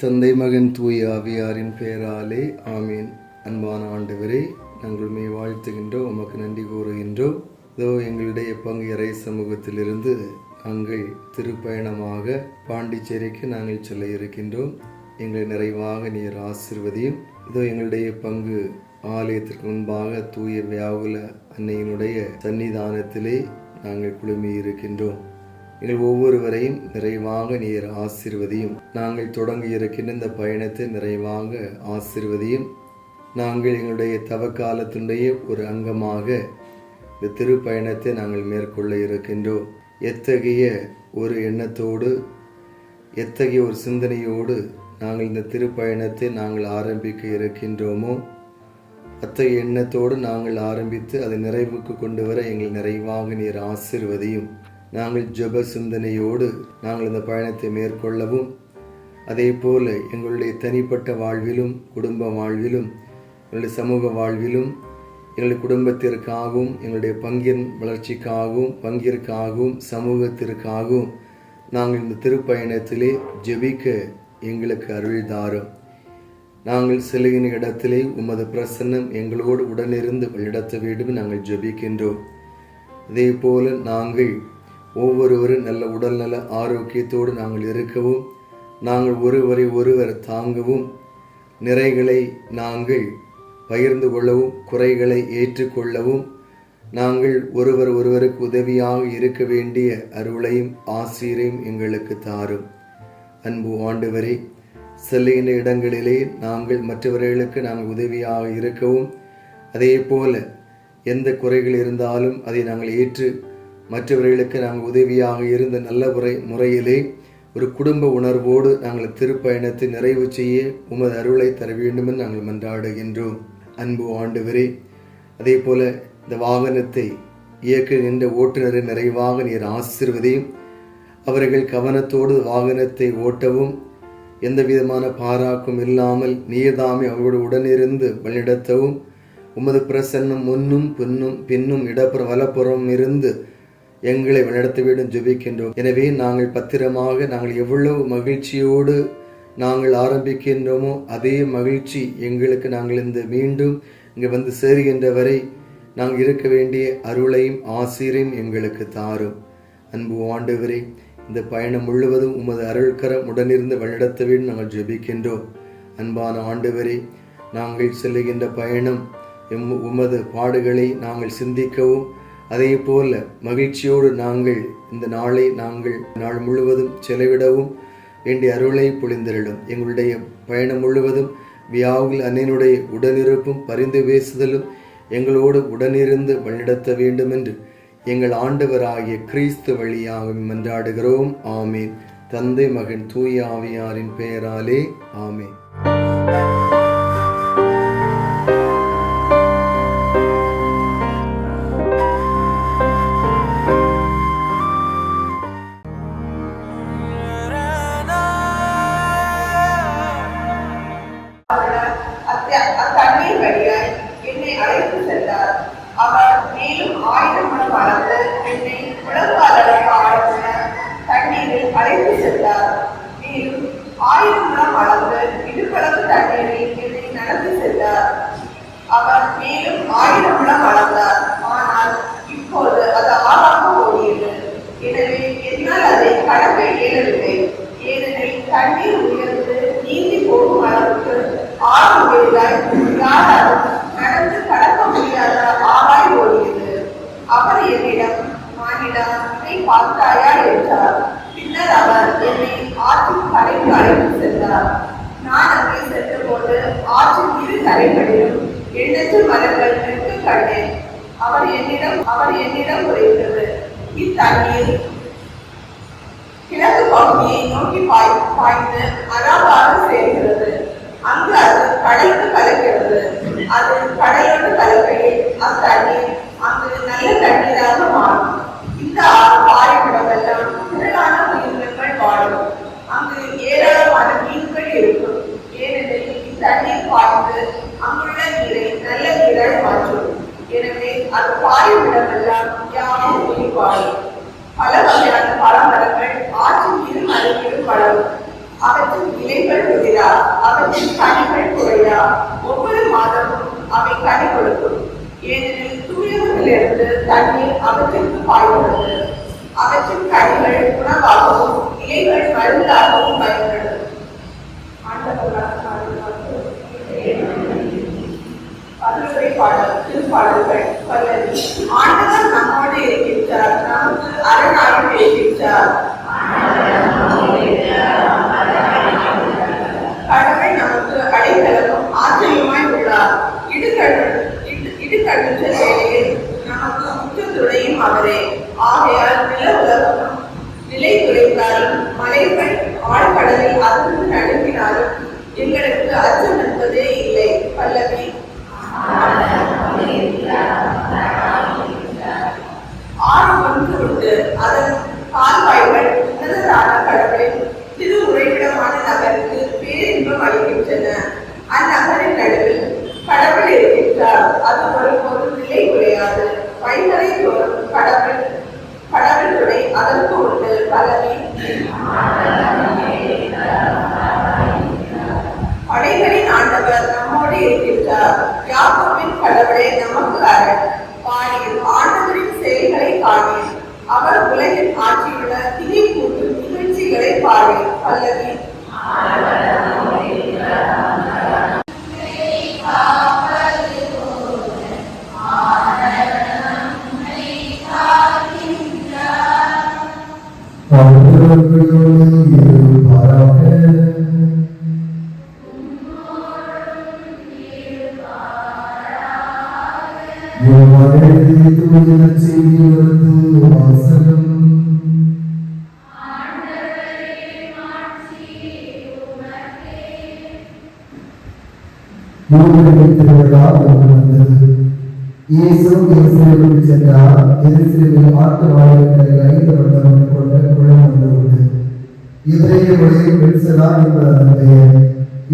தந்தை மகன் தூய ஆவியாரின் பெயராலே ஆமீன். அன்பான ஆண்டவரே, நாங்கள் உம்மை வாழ்த்துகின்றோம், உமக்கு நன்றி கூறுகின்றோம். இதோ எங்களுடைய பங்கு இறை சமூகத்திலிருந்து நாங்கள் திருப்பயணமாக பாண்டிச்சேரிக்கு நாங்கள் செல்ல இருக்கின்றோம். எங்களை நிறைவாக நீர் ஆசீர்வதியும். இதோ எங்களுடைய பங்கு ஆலயத்திற்கு முன்பாக தூய வியாகுல அன்னையினுடைய சன்னிதானத்திலே நாங்கள் குழுமி இருக்கின்றோம். எங்கள் ஒவ்வொருவரையும் நிறைவாக நீர் ஆசீர்வதியும். நாங்கள் தொடங்கி இருக்கின்ற இந்த பயணத்தை நிறைவாக ஆசீர்வதியும். நாங்கள் எங்களுடைய தவக்காலத்தினுடைய ஒரு அங்கமாக இந்த திருப்பயணத்தை நாங்கள் மேற்கொள்ள இருக்கின்றோம். எத்தகைய ஒரு எண்ணத்தோடு, எத்தகைய ஒரு சிந்தனையோடு நாங்கள் இந்த திருப்பயணத்தை நாங்கள் ஆரம்பிக்க இருக்கின்றோமோ, அத்தகைய எண்ணத்தோடு நாங்கள் ஆரம்பித்து அதை நிறைவுக்கு கொண்டு வர எங்கள் நிறைவாக நீர் ஆசீர்வதியும். நாங்கள் ஜெப சிந்தனையோடு நாங்கள் இந்த பயணத்தை மேற்கொள்ளவும், அதே போல எங்களுடைய தனிப்பட்ட வாழ்விலும் குடும்ப வாழ்விலும் எங்களுடைய சமூக வாழ்விலும் எங்களுடைய குடும்பத்திற்காகவும் எங்களுடைய பங்கின் வளர்ச்சிக்காகவும் பங்கிற்காகவும் சமூகத்திற்காகவும் நாங்கள் இந்த திருப்பயணத்திலே ஜெபிக்க எங்களுக்கு அருள் தாரும். நாங்கள் செல்லுகின்ற இடத்திலே உமது பிரசன்னம் எங்களோடு உடனிருந்து வழிநடத்த வேண்டும் நாங்கள் ஜெபிக்கின்றோம். அதே போல நாங்கள் ஒவ்வொருவரும் நல்ல உடல்நல ஆரோக்கியத்தோடு நாங்கள் இருக்கவும், நாங்கள் ஒருவரை ஒருவர் தாங்கவும், நிறைகளை நாங்கள் பகிர்ந்து கொள்ளவும், குறைகளை ஏற்றுக்கொள்ளவும், நாங்கள் ஒருவர் ஒருவருக்கு உதவியாக இருக்க வேண்டிய அருளையும் ஆசீரையும் எங்களுக்கு தாரும். அன்பு ஆண்டவரே, செல்லுகின்ற இடங்களிலே நாங்கள் மற்றவர்களுக்கு நாங்கள் உதவியாக இருக்கவும், அதே போல எந்த குறைகள் இருந்தாலும் அதை நாங்கள் ஏற்று மற்றவர்களுக்கு நாங்கள் உதவியாக இருந்த நல்ல முறையிலே ஒரு குடும்ப உணர்வோடு நாங்கள் திருப்பயணத்தை நிறைவு செய்ய உமது அருளை தர வேண்டும் என்று நாங்கள் மன்றாடுகின்றோம். அன்பு ஆண்டவரே, அதே போல இந்த வாகனத்தை இயக்குகின்ற ஓட்டுநரை நிறைவாக நீர் ஆசீர்வதியும். அவர்கள் கவனத்தோடு வாகனத்தை ஓட்டவும், எந்த விதமான பாராக்கும் இல்லாமல் நீர்தாமே அவரோடு உடனிருந்து வழிநடத்தவும், உமது பிரசன்னம் முன்னும் பின்னும் இடப்புற வலப்புறம் இருந்து எங்களை வழிநடத்த வேண்டும் ஜெபிக்கின்றோம். எனவே நாங்கள் பத்திரமாக நாங்கள் எவ்வளவு மகிழ்ச்சியோடு நாங்கள் ஆரம்பிக்கின்றோமோ அதே மகிழ்ச்சி எங்களுக்கு நாங்கள் இந்த மீண்டும் இங்கே வந்து சேருகின்ற வரை நாங்கள் இருக்க வேண்டிய அருளையும் ஆசீரையும் எங்களுக்கு தாரும். அன்பு ஆண்டவரே, இந்த பயணம் முழுவதும் உமது அருள்கரம் உடனிருந்து வழிநடத்த வேண்டும் நாங்கள் ஜெபிக்கின்றோம். அன்பான ஆண்டவரே, நாங்கள் செல்லுகின்ற பயணம் உமது பாடுகளை நாங்கள் சிந்திக்கவும், அதே போல மகிழ்ச்சியோடு நாங்கள் இந்த நாளை நாங்கள் நாள் முழுவதும் செலவிடவும் வேண்டிய அருளை பொழிந்தருளும். எங்களுடைய பயணம் முழுவதும் வியாகுல் அன்னையினுடைய உடனிருப்பும் பரிந்து பேசுதலும் எங்களோடு உடனிருந்து வழிநடத்த வேண்டும் என்று எங்கள் ஆண்டவராகிய கிறிஸ்து வழியாக மன்றாடுகிறோம். ஆமீன். தந்தை மகன் தூய ஆவியாரின் பெயராலே ஆமீன். அவர் மேலும் 1000 முழம் அளந்து என்னை முழங்காலளவு ஆழமுள்ள தண்ணீரில் அழைத்து சென்றார். மேலும் 1000 முழம் அளந்து இடுப்பளவு தண்ணீரில் என்னை நடந்து சென்றார். அவர் மேலும் 1000 முழம் அளந்தார். ஆனால் இப்போது அது ஆறாக ஓடியது. எனவே என்னால் அதை கடக்க இயலவில்லை. ஏனெனில் தண்ணீர் உயர்ந்து நீந்தி போகும் அளவுக்கு ஆறு உயர்ந்தாய் யாராலும் நடந்து கடக்க முடியாத ஆராய் ஓடியது. அவர் என்னிடம், மானிடா, இதை பார்த்தாயா என்றார். பின்னர் அவர் என்னை ஆற்றின் கரைக்கு அழைத்து சென்றார். நான் அங்கே சென்ற போது ஆற்றின் இரு கரைகளிலும் எண்ணற்ற மரங்கள் நிற்க கண்டேன். அவர் என்னிடம் உரைத்தது, இத்தண்ணீர் கிழக்கு பகுதியை நோக்கி பாய்ந்து அராபாக சேர்கிறது. அங்கு அது கடலுக்கு கலக்கிறது. அது கடலோடு கலக்கையில் அத்தண்ணீர் அங்கு நல்ல தண்ணீராக மாறும். இந்த ஆறு பாறைவிடமெல்லாம் திரளான உயிரினங்கள் வாழும். அங்கு ஏராளமான மீன்கள் இருக்கும். ஏனெனில் இத்தண்ணீர் பாய்ந்து அங்குள்ள நீரை நல்ல நீராய் மாற்றும். எனவே அது பாறைவிடமெல்லாம் யாரும் உயிர் வாழும். பல வகையான பழமரங்கள் ஆற்றின் இரு மருங்கிலும் வளரும். அவற்றின் இலைகள் உதிரா, அவற்றின் கனிகள் குறையா. ஒவ்வொரு மாதமும் அவை கனி கொடுக்கும். ஏனெனில் தூயவர்களிலிருந்து தண்ணீர் அவற்றிற்கு பாய்கிறது. அவற்றின் கனிகள் உணவாகவும் இலைகள் மருந்தாகவும் பயன்படும். திருப்பாடல்கள் பல்லவி. ஆண்டவர் நம்மோடு இருக்கின்றார், நமக்கு அரணாக இருக்கின்றார். கடவுள் நமக்கு அடைக்கலமும் ஆச்சரியமாய் உள்ளார். இடுக்கடுத்த வேளையில் நமக்கு முற்றுத்துணையும் அவரே. ஆகையால் நில உலகமும் நிலை குறைந்தாலும் மலைகள் ஆழ்கடலில் அதிர்ந்து நடுங்கினாலும் எங்களுக்கு அச்சம் என்பதே இல்லை. பல்லவி. ஆறு ஒன்று உண்டு, அதன் கால்வாய்கள் உன்னதரான கடவுளின் திரு உறைவிடமான நகருக்கு பேரின்பம் அளிக்கின்றன. அந்நகரின் நடுவில் கடவுள் இருக்கின்றார், அது ஒருபோது நிலை குறையாது. வைகரை தோறும் கடவுள் துணை அதற்கு உண்டு. பல்லவி. படைகளின் ஆண்டவர் நம்மோடு இருக்கின்றார், யாக்கோபின் கடவுளே நமக்கு அரண். பாடியில் ஆண்டவரின் செயல்களை காணேன், அவர் உலகின் ஆட்சியுள்ள திரை கூட்டும் நிகழ்ச்சிகளை பாடேன். பல்லவி.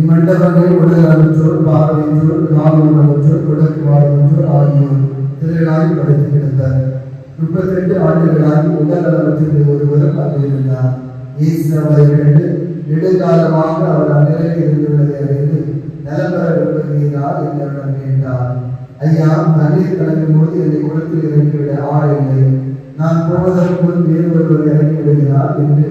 இம்மண்டபங்கள் உடலற்றோர், பார்வையற்றோர், காவலற்றோர், உடற்கு வாழ்வற்றோர் ஆகியோர் திரளாய் படைத்து கிடந்தார். 32 ஆண்டுகளாக உடல் நலத்திற்கு ஒருவரும் அங்கிருந்தார். இயேசு அவரை கண்டு நெடுங்காலமாக அவர் அந்நிலையில் இருந்துள்ளதை அறிந்து நலம் பெற விரும்புகிறீர்கள் என்னிடம் கேட்டார். ஐயா, தண்ணீர் கலக்கும் போது என்னை குளத்தில் இறக்கிவிட ஆள் இல்லை. நான் போவதற்கு முன் வேறு ஒருவர் இறங்கி விடுகிறார் என்று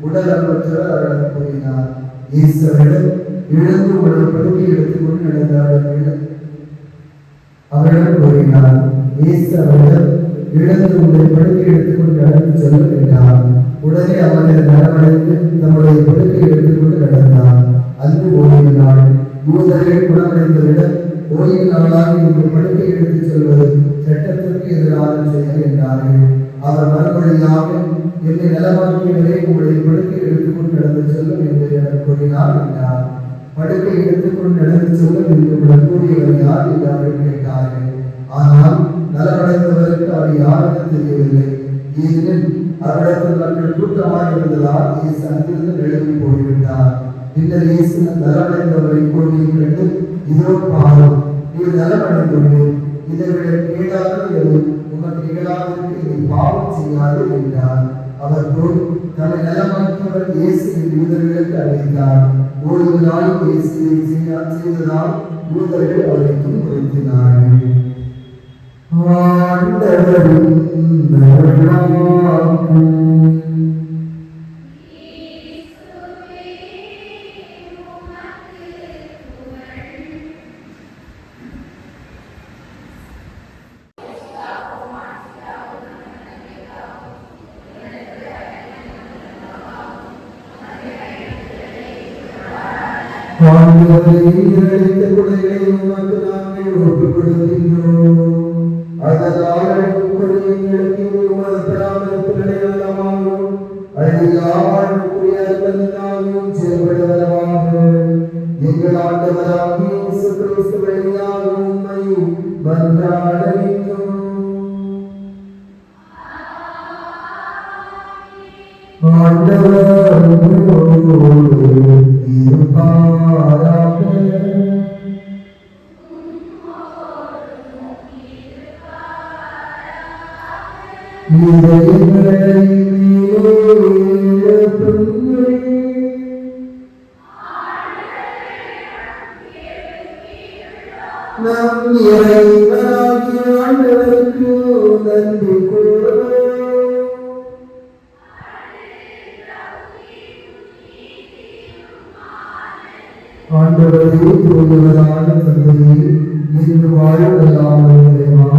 உடல் நலமற்றவர் அவரிடம் கூறினார். இயேசு அவரிடம் எழுந்து உங்களுடைய படுக்கை எடுத்துக்கொண்டு நடந்தார் அவரிடம் கூறினார். இயேசு அவரிடம் எழுந்து உங்களுடைய படுக்கை எடுத்துக்கொண்டு நடந்து செல்ல என்றார். உடனே அவரை நடவடைந்து தம்முடைய படுக்கை எடுத்துக்கொண்டு நடந்தார். அன்று ஓய்வு நாள். யூதர்கள் குணமடைந்தவிடம் ஓய்வு நாளாக உங்கள் படுக்கை எடுத்துச் செல்வது சட்டத்திற்கு எதிரான செயல் என்றார்கள். அவர் மறுமொழியாக, என்னை நலமாக்கியவரே உங்களுடைய படுக்கை எடுத்துக்கொண்டு நடந்து செல்லும் என்று எனக்கு கூறினார் என்றார். படுக்கை எடுத்துக்கொண்டு நடந்து செல்லும் என்று கூறியவர் யார் என்று அவர்கள் கேட்டார்கள். ஆனால் நலமடைந்தவருக்கு அவர் யாருக்கும் தெரியவில்லை. ஏனெனில் அவரிடத்தில் மக்கள் கூட்டமாக இருந்ததால் இயேசு அங்கிருந்து விலகி போய்விட்டார். பின்னர் இயேசு நலமடைந்தவரை கூறியை கண்டு, இதோ பாரும், நீர் நலமடைந்துள்ளேன், இதை விட கேடாக எது உமக்கு நிகழாதற்கு இதை பாவம் செய்யாது என்றார். அவர் போய் தன்னை நலமாக்கியவர் இயேசு யூதர்களுக்கு அறிவித்தார். ஓய்வு நாள் இயேசுவை செய்ததால் யூதர்கள் அவரை துன்புறுத்தினார்கள். Amen. Amen. இறைவனாகிய ஆண்டவருக்கு நன்றி கூறுவோம். ஆண்டவரே, தூயவரான தந்தையே, இன்று வாழ்வெல்லாம் இறைவா,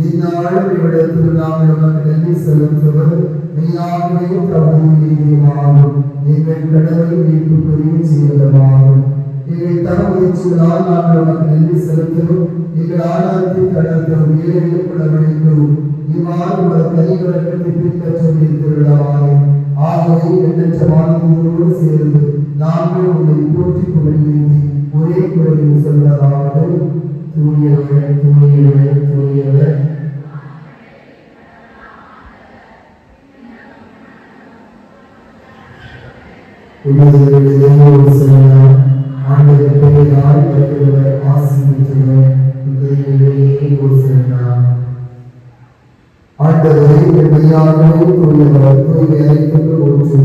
இந்நாளும் இவ்விடத்தில் நாங்கள் உமக்கு நன்றி செலுத்துவது மெய்யாகவே தகுதியுமாகும். எங்கள் கடமை மீட்பு புரிய செய்வதமாகும். எங்கள் தகுதிகளால் நாங்கள் உமக்கு நன்றி செலுத்துவோம். எங்கள் ஆணவத்தை கடத்தும் ஏழை குணமளிக்கும் இவ்வாறு உமது கனிவரக்கத்தை பின்பற்ற திருவிழாவாக ஆகவே எண்ணற்ற வாழ்க்கையோடு சேர்ந்து நாங்கள் உங்களை போற்றி புகழ்ந்து ஒரே குரலில் சொல்வதாவது: தூயவர், தூயவர், தூயவர். ஆண்டவர் பெயரால் வருகிறவர் ஆசி பெற்றவர். ஆண்டவரை மெய்யாகவே தூயவர், தூய்மை அனைத்துக்கு ஒன்று.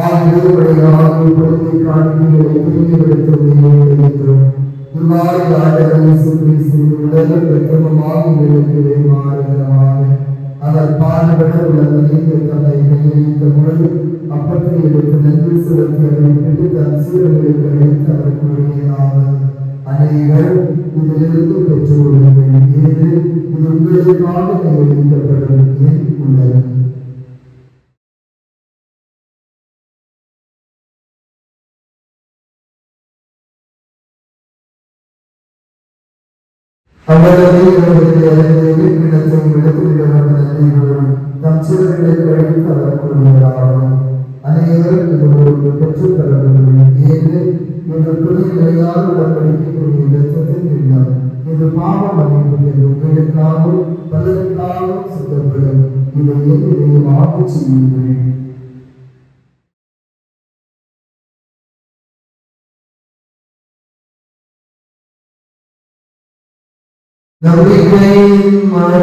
ஆகியோருடையாகி பொழுதை காண்பிகளை தூய்மைப்படுத்தும். இவ்வாறு ஆண்டவர் இயேசு கிறிஸ்துவின் உடலும் இரத்தமுமாக எங்களுக்கு வேறுமாறுகிறமாக அவர் பாடுபட உலகத்தை தம்மை கையளித்த பொழுது அப்பத்தை எடுத்து நன்றி செலுத்தி அதை விட்டு தன் சீடர்களுக்கு அழைத்து அவர் கூறியதாவது: அனைவரும் இதிலிருந்து பெற்றுக் கொள்ளுங்கள், ஏது இது உங்களுக்காக கையளிக்கப்படும் என் உடல். அவரது தம் சீடர்களுக்கு அழைத்து அவர் கூறுகிறார்கள்: அனைவரும் பெற்றுக் கொள்ளுங்கள், ஏது இது புதிய நிலையான உடன்படிக்கைக்குரிய இரத்தத்தின் இல்லம். இது பாவ மன்னிப்பு உங்களுக்காகவும் பலருக்காகவும் சுத்தப்படும். இதை என்னிடையே வாக்கு செய்யுங்கள். நம்பிக்கையின் மழை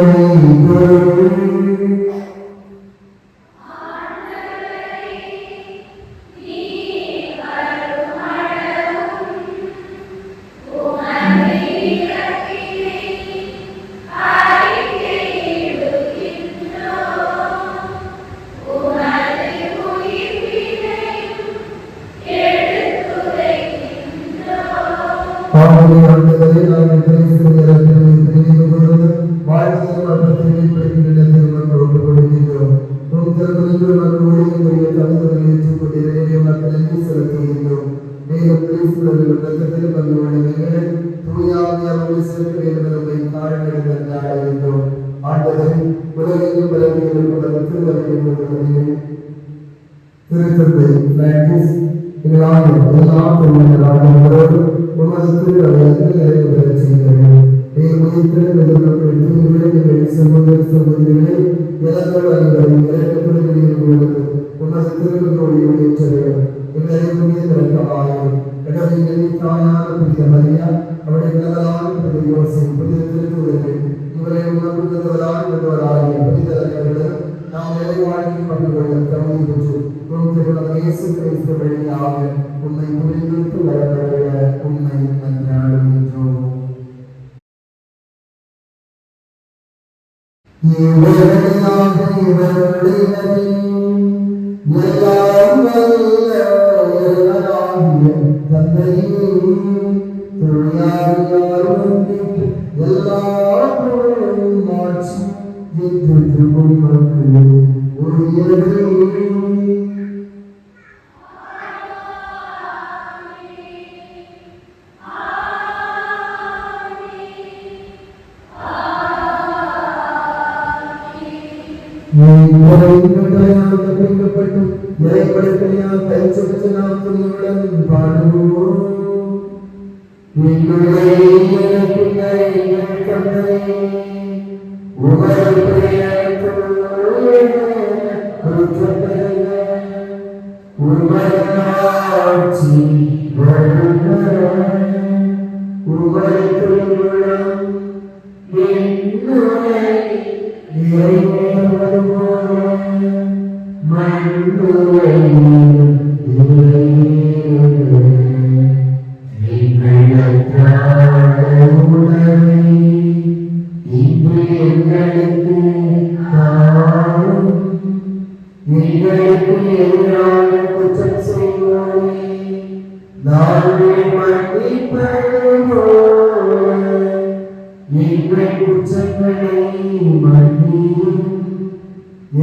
Amen.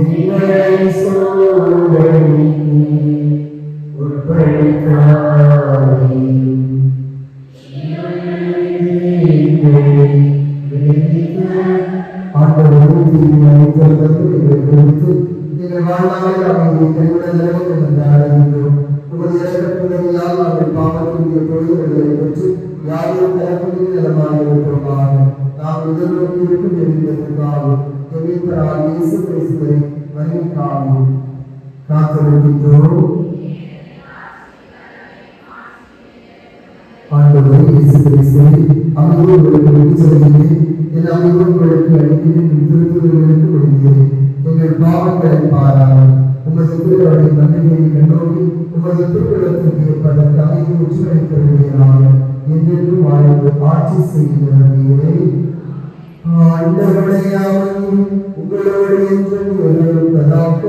எங்களை சோதனைக்கு உட்படுத்தாதேயும். ஆண்டவரே, தீமை அளித்தவர்களுக்கு எங்களை கொடுத்து எங்கள் வாழ்நாளில் அமைதியை கைவிடுதலை என்றாடுகின்றோம். உமது இறக்கப்படுவதால் நாங்கள் பாவத்தினுடைய பொழுதுகளை பெற்று யாரும் தரக்கூடிய நிலமாக இருப்போமாக. நாம் எதிர்நோக்கி இருக்கும் எதிர்ப்பதற்காகவும் எதிர்ப்பராக இயேசு கிறிஸ்துவை வருகைக்காகவும் காத்திருக்கின்றோம். ஆண்டவரே இயேசு கிறிஸ்துவே, அமைதியை உங்களுக்கு விட்டுச் செல்கிறேன். என் அமைதியை உங்களுக்கு அளிக்கிறேன். திருத்துதல்களுக்கு விடுகிறேன். எங்கள் பாவங்களை பாராமல் உமது திருவருடைய நன்மையை கண்ணோக்கி உமது திருவுள்ளத்திற்கு ஏற்பதற்கு அமைதி உச்சரிக்கப்படுகிறாங்க என்றென்றும் வாழ்ந்து ஆட்சி செய்கிறவர்களே. ஆண்டவரே, அவன் உங்களோடு என்றும் இருப்பதாக.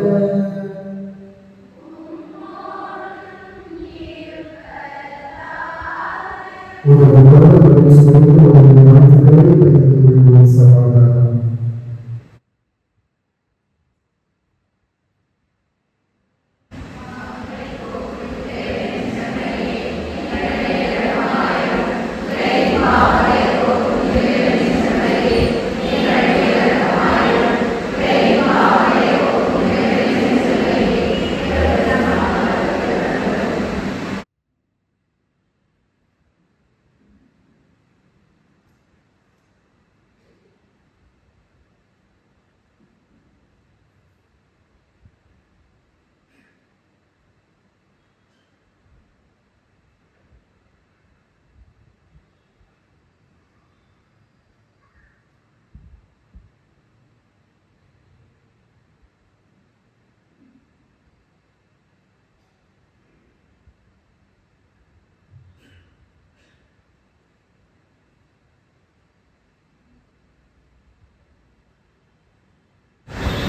ஒரு சமாதானம்.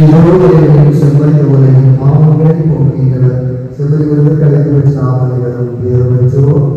இதோடு செவ்வரி உலகின் மாமங்களை போக்குகிறவர் செவ்வரிகளுக்கு கலைத்து வச்ச நாமங்களும் பேர் வச்சோம்.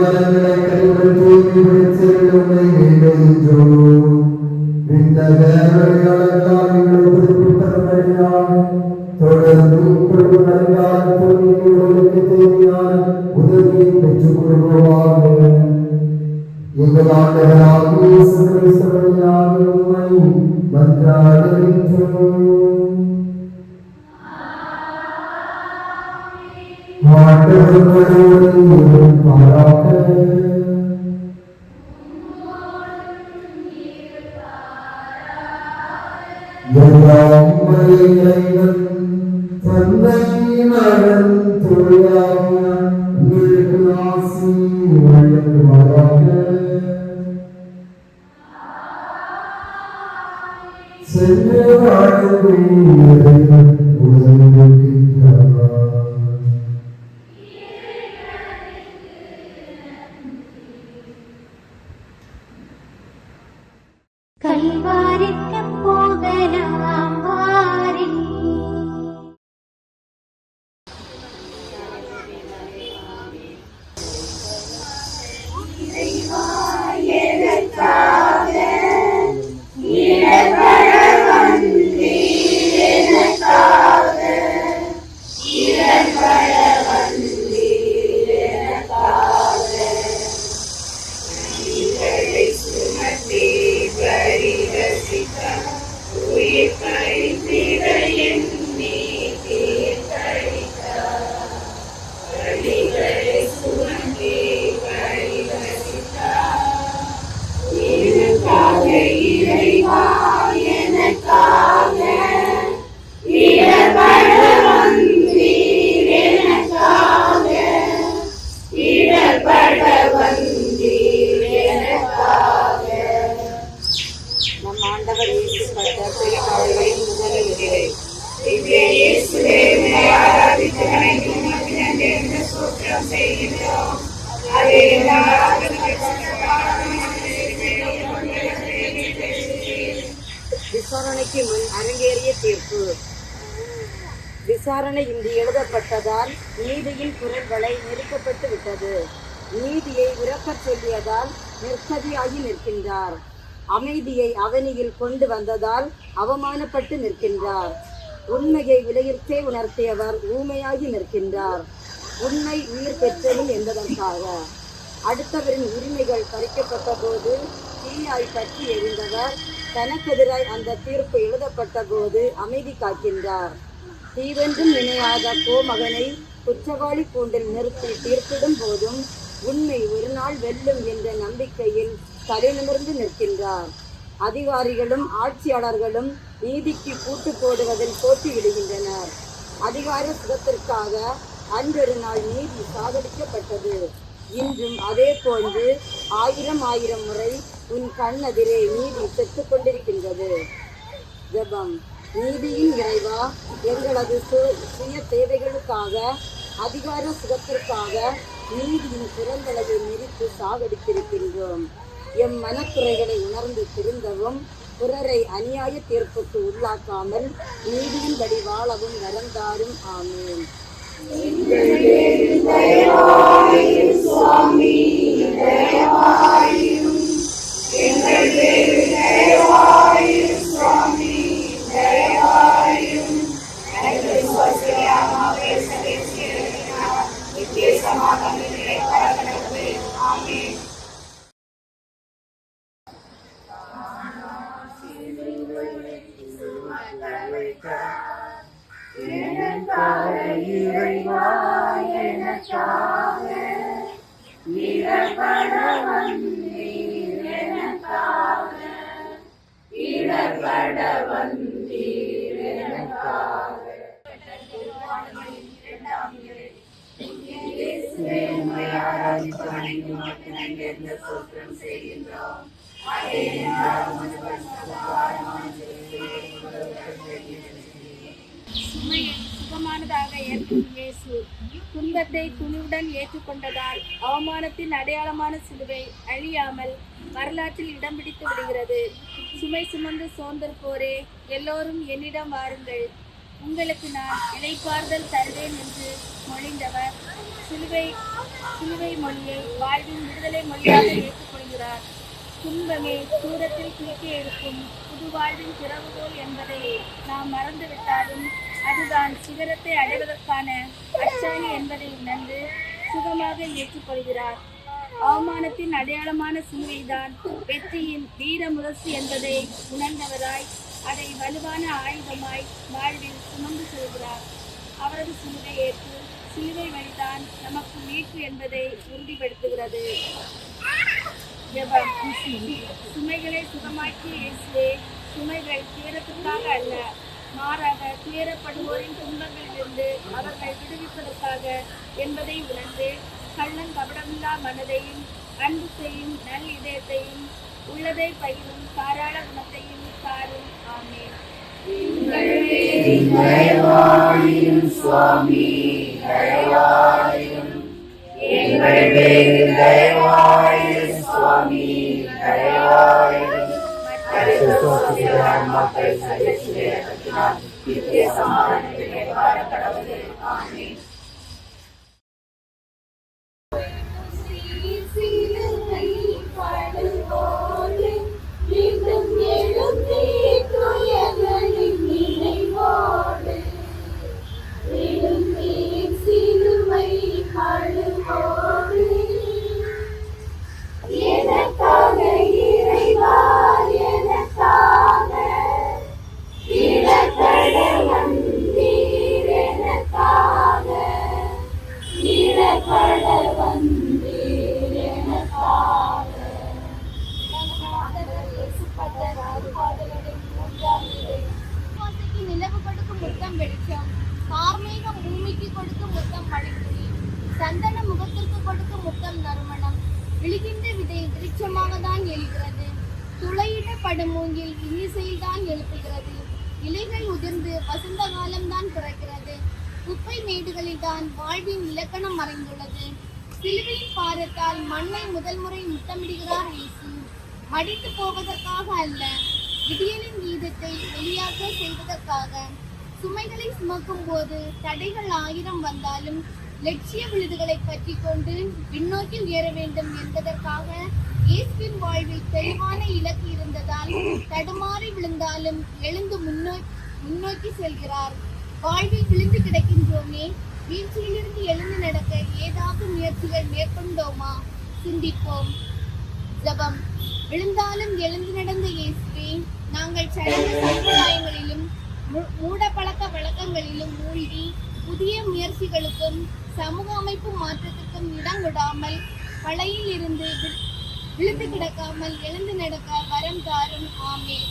மரங்களை கருவுடன் தூய்மைப்படுத்தி வேண்டுகின்றோம். தொடர்ந்து தேவையான உதவியை பெற்றுக் கொள்வோமாக. எங்கள் ஆண்டவராக இயேசு கிறிஸ்து வழியாக உம்மை மன்றாடுகின்றோம். கல்வாரிக்கு போகலாம் வாரி. நம் ஆண்டவர் இயேசு கர்த்தரின் அவர்களின் முதலிலே இயேசுவே உம்மை ஆராதித்து வணங்கி உமக்கு நன்றி என்று ஸ்தோத்திரம் செய்கின்றோம். அதே விசாரணைக்கு முன் அரங்கேறிய தீர்ப்பு. விசாரணை இன்றி எழுதப்பட்டதால் நீதியின் குரல்களை நெருக்கப்பட்டு விட்டது. நீதியை உரக்கச் சொல்லியதால் நிர்கதியாகி நிற்கின்றார். அமைதியை அவனியில் கொண்டு வந்ததால் அவமானப்பட்டு நிற்கின்றார். உண்மையை விலையிற்றே உணர்த்தியவர் ஊமையாகி நிற்கின்றார். உண்மை உயிர் பெற்றதும் என்பதற்காக. அடுத்தவரின் உரிமைகள் பறிக்கப்பட்ட போது தீயாய் பற்றி எறிந்தவர் தனக்கெதிராய் அந்த தீர்ப்பு எழுதப்பட்ட போது அமைதி காக்கின்றார். தீவென்றும் நினையாத கோமகனை குற்றவாளி கூண்டில் நிறுத்தி தீர்ப்பிடும் போதும் உண்மை ஒரு நாள் வெல்லும் என்ற நம்பிக்கையில் தலைநிமிர்ந்து நிற்கின்றார். அதிகாரிகளும் ஆட்சியாளர்களும் நீதிக்கு பூட்டு போடுவதில் போட்டியிடுகின்றனர். அதிகார சுகத்திற்காக அன்றொரு நாள் நீதி சாகடிக்கப்பட்டது. இன்றும் அதே போன்று ஆயிரம் முறை உன் கண்ணெதிரே நீதி செத்துக் கொண்டிருக்கின்றது. ஜெபம். நீதியின் இறைவா, எங்களது சுய தேவைகளுக்காக அதிகார சுகத்திற்காக நீதியின் குரல்களை நெறித்து சாகடித்திருக்கின்றோம். எம் மனக்குறைகளை உணர்ந்து திருந்தவும் பிறரை அநியாய தீர்ப்புக்கு உள்ளாக்காமல் நீதியின்படி வாழவும் வரந்தாரும். ஆமென். சுமையை சுகமானதாக ஏற்கும் இயேசு துன்பத்தை துணிவுடன் ஏற்றுக்கொண்டதால் அவமானத்தின் அடையாளமான சிலுவை அழியாமல் வரலாற்றில் இடம் பிடித்து விடுகிறது. சுமை சுமந்து சோர்ந்திருப்போரே, எல்லோரும் என்னிடம் வாருங்கள், உங்களுக்கு நான் இளைப்பாறுதல் தருவேன் என்று மொழிந்தவர் சிலுவை மொழியை வாழ்வின் விடுதலை மொழியாக ஏற்றுக்கொள்கிறார். துன்பமே தூரத்தில் தூக்கி எடுக்கும் புது வாழ்வின் திறவுகோல் என்பதை நாம் மறந்துவிட்டாலும் அதுதான் சிகரத்தை அடைவதற்கான அச்சாணி என்பதை உணர்ந்து சுகமாக ஏற்றுக்கொள்கிறார். அவமானத்தின் அடையாளமான சிலுவைதான் வெற்றியின் வீர முரசு என்பதை உணர்ந்தவராய் அதை வலுவான ஆயுதமாய் வாழ்வில் சுமந்து செல்கிறார். அவரது சிலுவை ஏற்று சிலுவை வழிதான் நமக்கு மீட்பு என்பதை உறுதிப்படுத்துகிறது. ஜெபம். சுமைகளை சுகமாக்கிய இயேசுவே, சுமைகள் துயரத்திற்காக அல்ல, மாறாக துயரப்படுவோரின் துன்பங்களிலிருந்து அவர்கள் விடுவிப்பதற்காக என்பதை உணர்ந்து கள்ளன் கபடமில்லா மனதையும் அன்பு செய்யும் நல் இதயத்தையும் உள்ளதை பயிரும் தாராள குணத்தையும் தாரும். ஆமென். சுவாமி தயவாயிரும், எங்கள் பேரில் தயவாயிரும் சுவாமி தயவாயிரும். மக்கள் நித்திய சமாதானத்திலே வாழக்கடவுளே. ஆமென். எனக்காக இறைவா, எனக்காக இடக்கட வந்தீர், எனக்காக இடக்கட வந்தீர், எனக்காக. நிலவு கொடுக்கும் முத்தம் வெளிச்சம், கார்மேகம் பூமிக்கு கொடுக்கும் முத்தம் மழைக்குறி, சந்தன முகத்திற்கு கொடுக்கும் முத்தம் நறுமணம், விழுகின்ற விதை விருட்சமாக தான் எழுகிறது. துளையிட்ட படுமூங்கில் இன்னிசையில் தான் எழுப்புகிறது. இலைகள் உதிர்ந்து வசந்த காலம்தான் பிறக்கிறது. குப்பை மேடுகளில் தான் வாழ்வின் இலக்கணம் மறைந்துள்ளது. சிலுவையின் பாரத்தால் மண்ணை முதல் முறை முத்தமிடுகிறார் இயேசு. மடித்து போவதற்காக அல்ல, விடியலின் கீதத்தை வெளியாக்க செய்வதற்காக. சுமைகளை சுமக்கும் போது தடைகள் 1000 வந்தாலும் லட்சிய விழுதுகளை பற்றி கொண்டு விண்ணோக்கி உயர வேண்டும் என்பதற்காக இயேசுவின் வாழ்வில் தெளிவான இலக்கு இருந்ததால் தடுமாறி விழுந்தாலும் எழுந்து முன்னோக்கி செல்கிறார். வாழ்வில் விழுந்து கிடக்கின்றோமே, வீழ்ச்சியிலிருந்து எழுந்து நடக்க ஏதாவது முயற்சிகள் மேற்கொண்டோமா? சிந்திப்போம். ஜெபம். விழுந்தாலும் எழுந்து நடந்த இயேசுவே, நாங்கள் சடங்கு சம்பிரதாயங்களிலும் மூட பழக்க வழக்கங்களிலும் மூழ்கி புதிய முயற்சிகளுக்கும் சமூக அமைப்பு மாற்றத்திற்கும் இடம் விடாமல் பழையில் இருந்து விழுந்து கிடக்காமல் எழுந்து நடக்க வரம் தாரும். ஆமென்.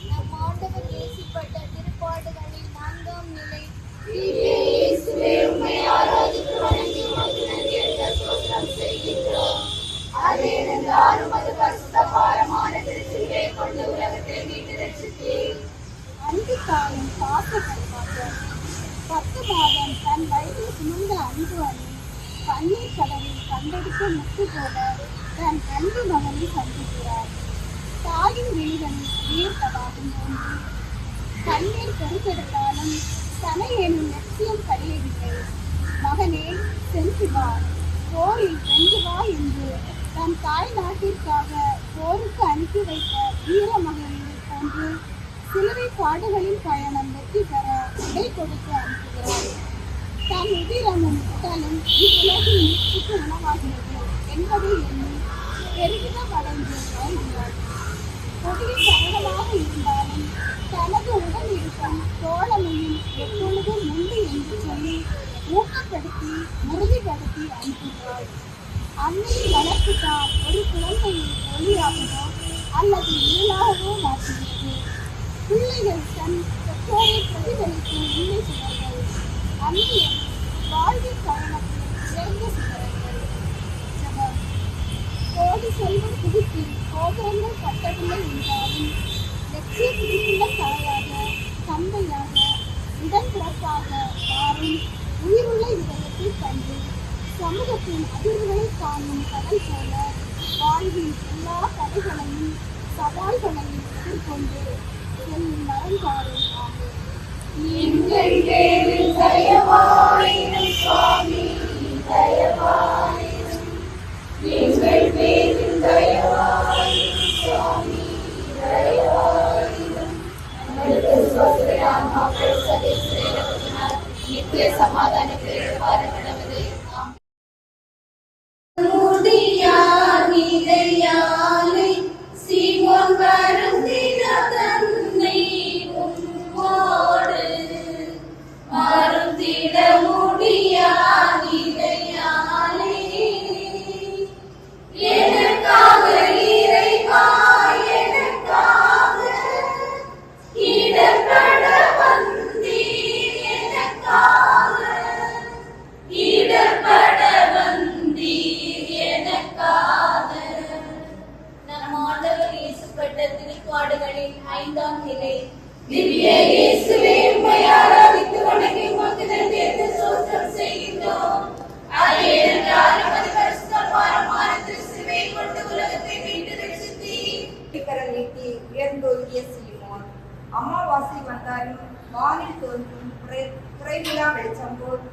நம் ஆண்டவர் இயேசுப்பட்ட திருப்பாடுகளில் 4ஆம் நிலை. அன்பு தாயும் பாசப்படுவாங்க. 10 மாதம் தன் வயதில் சுமந்த அன்பு அணி கண்ணீர் கடலில் கண்டெடுத்த முத்து போல தன் அன்பு மகனை சந்திக்கிறார். தாயின் விழிகளில் நீர் தடாகம் தோன்றி கண்ணீர் பெருக்கெடுத்தாலும் தனை எனும் லட்சியம் கரையவில்லை. மகனே, சென்று வா, போரில் வென்று வா என்று தன் தாய் நாட்டிற்காக போருக்கு அனுப்பி வைத்த வீர மகனை போன்று சிலுவை பாடுகளின் பயணம் வெற்றி பெற விடை கொடுத்து அனுப்புகிறார். தன் உதிரமும் உடலும் இவ்வுலகின் மீட்புக்கு உணவாகிறது என்பதை எண்ணி பெருகிதம் அடைந்து வாழ்கிறார். கொடிய சரளமாக இருந்தாலும் தனது உடல் இருக்கும் தோழமையில் எப்பொழுதும் உண்டு என்று சொல்லி ஊக்கப்படுத்தி உறுதிப்படுத்தி அனுப்புகிறார். அன்னையின் வளர்ப்பு தான் ஒரு குழந்தையை ஒளியாகவோ அல்லது இருளாகவோ மாற்றுகிறது. பிள்ளைகள் தன் பெற்றோரை பிரதிபலித்து உண்மை சிலர்கள். அன்னையின் வாழ்வின் பயணத்தில் உயர்ந்த சிலர்கள். ஜெபம். கோடி செல்வம் குவித்து கோபுரங்கள் கட்டவில்லை என்றாலும் லட்சிய பிடிப்புள்ள தாயாக, தந்தையாக, உடன்பிறப்பாக மாறும் உயிருள்ள இதயத்தை கண்டு சமூகத்தின் அதிர்வுகளை காணும் கடல் போல வாழ்வின் எல்லா தடைகளையும் சவால்களையும் எதிர்கொண்டு செல்லும் மரங்காரும். ஆமென். எங்கள் பேரில் தயவாயிரும் சுவாமி, தயவாயிரும். எங்கள் பேரில் தயவாயிரும் சுவாமி, தயவாயிரும். நம்மளுக்கு சுவஸ்திரம் மக்கள் சதேசத்தினால் நித்திய சமாதானத்தை வரப்படுவது. முடியானிதையாலை சீமோன் வருந்தின தன்னை உம்மோடு மறுத்திட முடியானிதையாலை எனக்காக இறைவா, எனக்காக இடர்பட வந்தீர், எனக்காக இடர்பட வந்தீர், எனக்காக. நம் ஆண்டவர் இயேசுப்பட்ட திருப்பாடுகளின் 5ஆம் நிலை. திவ்ய இயேசுவே, உம்மை ஆராதித்து வணங்கி உமக்கு நன்றியறிந்து ஸ்தோத்திரம் செய்கின்றோம். அது ஏனென்றால் நமது பரிசுத்த பாரமான கிறிஸ்துவை கொண்டு உலகத்தை மீட்டு ரட்சித்தீர். கரம் நீட்டி உயர்ந்தோங்கிய சீமோன், அமாவாசை வந்தாலும் வானில் தோன்றும் குறைவிலா வெளிச்சம் போல்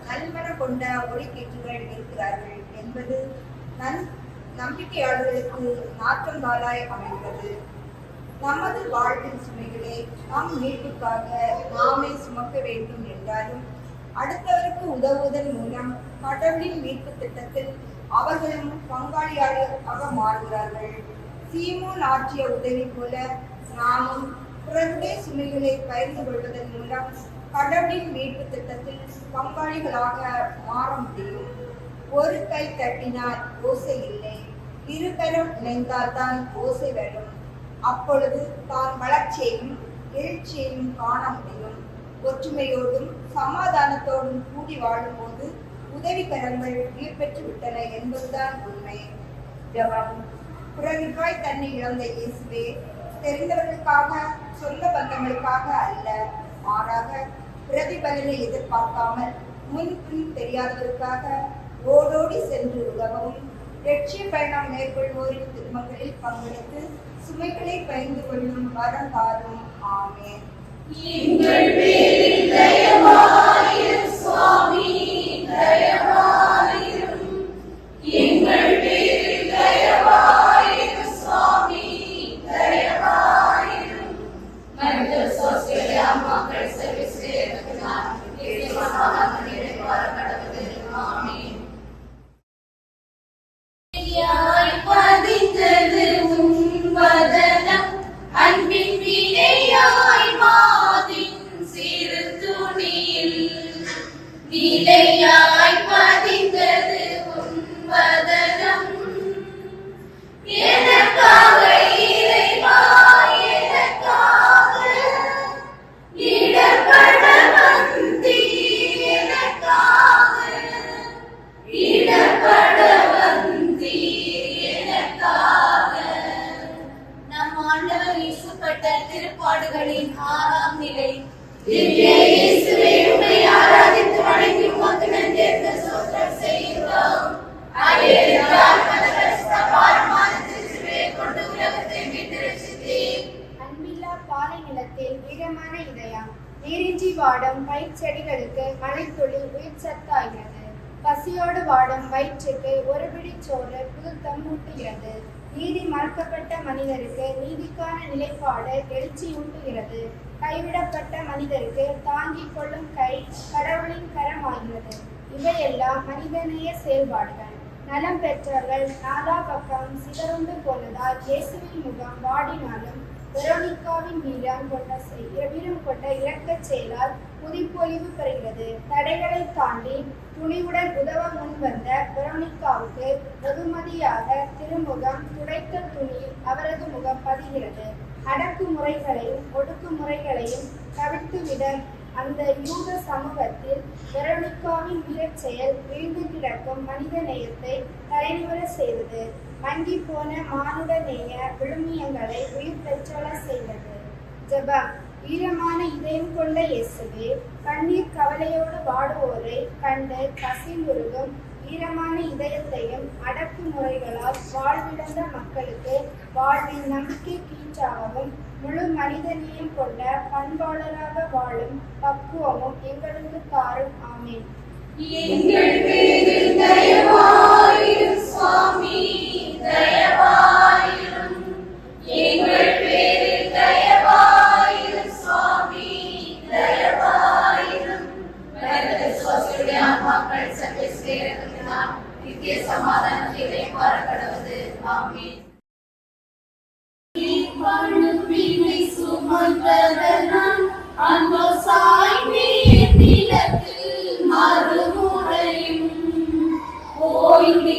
நல்மனம் கொண்ட ஒளிக்கீற்றுகள் இருக்கிறார்கள் என்பது நம்பிக்கையாளர்களுக்கு நாற்றங்காலாய் அமைகிறது. நமது வாழ்வின் சுமைகளை நம் மீட்புக்காக நாமே சுமக்க வேண்டும் என்றாலும் அடுத்தவருக்கு உதவுவதன் மூலம் கடவுளின் மீட்பு திட்டத்தில் அவர்களும் பங்காளியாக மாறுகிறார்கள். சீமோன் ஆற்றிய உதவி போல நாமும் பிறருடைய சுமைகளை பகிர்ந்து கொள்வதன் மூலம் கடவுளின் மீட்பு திட்டத்தில் பங்காளிகளாக மாற முடியும். ஒரு கை தட்டினால் ஓசை இல்லை, இருகரம் இணைந்தால்தான் ஓசை வரும். அப்பொழுது தான் வளர்ச்சியையும் எழுச்சியையும் காண முடியும். ஒற்றுமையோடும் சமாதானத்தோடும் கூடி வாழும்போது உதவிக்கரங்கள் உயிர் பெற்று விட்டன என்பதுதான் உண்மை. ஜெபம். பிறருக்காய் தன்னை இழந்த இயேசுவே, தெரிந்தவர்களுக்காக சொந்த பந்தங்களுக்காக அல்ல, மாறாக பிரதிபலனை எதிர்பார்க்காமல் முன்பின் தெரியாதவருக்காக ஓடோடி சென்று உதவும் லட்சிய பயணம் மேற்கொள்வோரின் திருமகளில் பங்கெடுத்து சுமைகளை பகிர்ந்து கொள்ளும் வரம் தாரும். ஆமென். எங்கள் பேரில் தயவாயிரும் சுவாமி, தயவாயிரும். எங்கள் பேரில் தயவாயிரும் சுவாமி, தயவாயிரும். மனிதர் சோசியலியா மக்கள் சேவிக்கிறதுனால் சமாதானம் நிறைவாரப்படுவது. ஆமென். பதிந்தது உன்பதனம் அன்பின் வினையாய் மாதின் சிறு துணியில் நிலையாய் பதிந்தது உன்பதனம் எனக்காக இறைவா, எனக்காக இடர்பட வந்தீர், எனக்காக இடர்பட நம் ஆண்டவர் இயேசுப்பட்ட திருப்பாடுகளின் 6ஆம் நிலை. திவ்ய இயேசுவே, உம்மை ஆராதித்து வணங்கி உமக்கு நன்றி ஸ்தோத்திரம் செய்கிறோம். அடியேன் பாரமான திருச்சிலுவையை கொண்டு உலகத்தை மீட்டு ரட்சித்தீர். அன்பில்லா பாலை நிலத்தில் ஈரமான இதயம், நீரின்றி வாடும் பயிர்ச்செடிகளுக்கு மழைத்துளி உயிர் சத்தாகிறது. பசியோடு வாடும் வயிற்றுக்கு ஒரு பிடி சோறு புதுத்தம் ஊட்டுகிறது. நீதி மறுக்கப்பட்ட மனிதருக்கு நீதிக்கான நிலைப்பாடு எழுச்சியூட்டுகிறது. கைவிடப்பட்ட மனிதருக்கு தாங்கிக் கொள்ளும் கை கடவுளின் கரமாகிறது. இவையெல்லாம் மனிதநேய செயல்பாடுகள். நலம் பெற்றவர்கள் நாலா பக்கம் சிதறுண்டு போனதால் இயேசுவின் முகம் வாடினாலும் வெரோனிக்காவின் வீரம் கொண்ட இரக்கச் செயலால் புதுப்பொலிவு பெறுகிறது. தடைகளை தாண்டி துணிவுடன் உதவ முன்வந்த வெரோனிக்காவுக்கு வெகுமதியாக திருமுகம் துடைத்த துணியில் அவரது முகம் பதிகிறது. அடக்குமுறைகளையும் ஒடுக்குமுறைகளையும் தவிர்த்துவிட அந்த யூத சமூகத்தில் வெரோனிக்காவின் வீரச் செயல் வீழ்ந்து கிடக்கும் மனித நேயத்தை தலைநிவர செய்தது. மங்கி போன மானுட நேய விழுமியங்களை உயிர் பெற்றோல செய்தது. ஜெபம். ஈரமான இதயம் கொண்ட இயேசுவே, கண்ணீர் கவலையோடு வாடுவோரை கண்டு கசிந்துருகும் ஈரமான இதயத்தையும் அடக்குமுறைகளால் வாழ்விழந்த மக்களுக்கு வாழ்வின் நம்பிக்கை கீற்றாகவும் முழு மனிதநேயம் கொண்ட பண்பாளராக வாழும் பக்குவமும் எங்களுக்கு தாரும். ஆமென். எங்கள் பேரில் தயவாயிரும் சுவாமி, தயவாயிரும். எங்கள் பேரில் தயவாயிரும் சுவாமி, தயவாயிரும். மனிதர் சோசியலியா மக்கள் சேவிக்கிறதுனால் நித்திய சமாதானத்தை இறைவாரப்படுவது. ஆமென். வினை சுமந்ததனால் அன்போ சாய்ந்தே நிலத்தில் மறுமுறையும் ஓய்ந்தே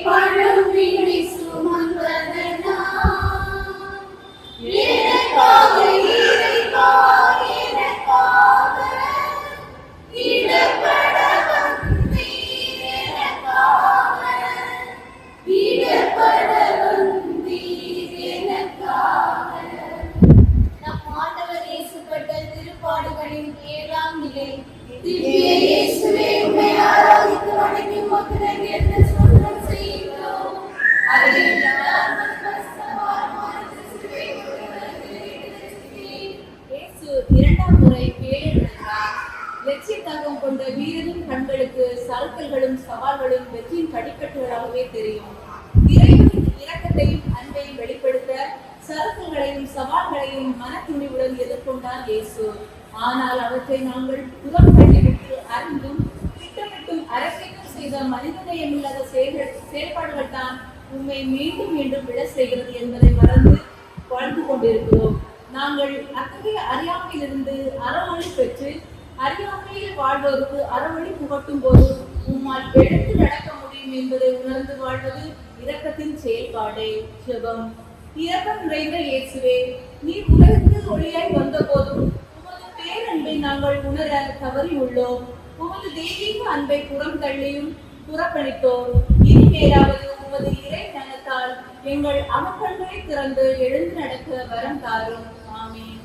பழம் வினை சுமந்ததனால் எனக்காக இறைவா, எனக்காக இடர்பட வந்தீர், எனக்காக இடர்பட வந்தீர், எனக்காக. நம் ஆண்டவர் இயேசுப்பட்ட திருப்பாடுகளின் 7ஆம் நிலை. திவ்ய இயேசுவே, உம்மை ஆராதித்து வணங்கி உமக்கு நன்றி ஸ்தோத்திரம் செய்கிறோம். சவால்களும் வெற்றியின் படிக்கட்டுகளாகவே தெரியும். இறைவனின் இரக்கத்தையும் அன்பையும் வெளிப்படுத்த சறுக்கங்களையும் சவால்களையும் மனத்துணிவுடன் எதிர்கொண்டார் இயேசு. ஆனால் அவற்றை நாங்கள் புறம் தள்ளிவிட்டு அறிந்தும் திட்டமிட்டும் அரசியலும் செய்த மனிதநேயமில்லாத செயல்பாடுகள் தான் உண்மை மீண்டும் மீண்டும் விட செய்கிறது என்பதை மறந்து வாழ்ந்து கொண்டிருக்கிறோம். நாங்கள் அத்தகைய அறியாமையிலிருந்து அறமொழி பெற்று அறியாமையில் வாழ்வோருக்கு அறவழி புகட்டும் போது உம்மால் எடுத்து நடக்க முடியும் என்பதை உணர்ந்து வாழ்வது இரக்கத்தின் செயல்பாடே. ஜெபம். இரக்கம் நிறைந்த இயேசுவே, நீர் உலகத்தில் ஒளியாய் வந்த போதும் உமது பேரன்பை நாங்கள் உணர தவறியுள்ளோம். உமது தெய்வீக அன்பை புறம் தள்ளியும் புறக்கணித்தோம். இனிமேலாவது உமது இறை ஞானத்தால் எங்கள் அமக்கண்களை திறந்து எழுந்து நடக்க வரம் தாரும். ஆமென்.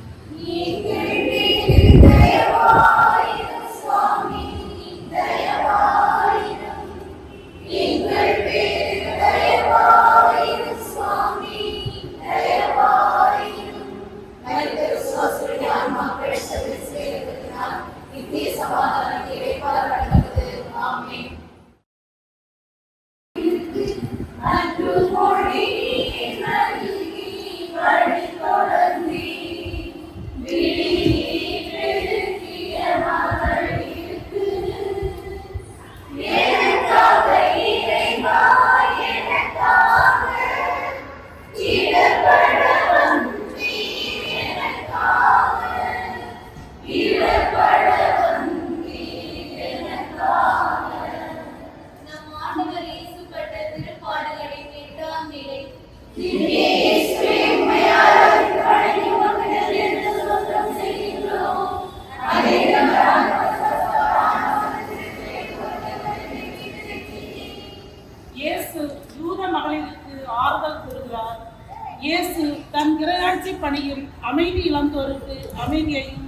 இயேசு தன் இறையாட்சி பணியில் அமைதி இழந்தோருக்கு அமைதியையும்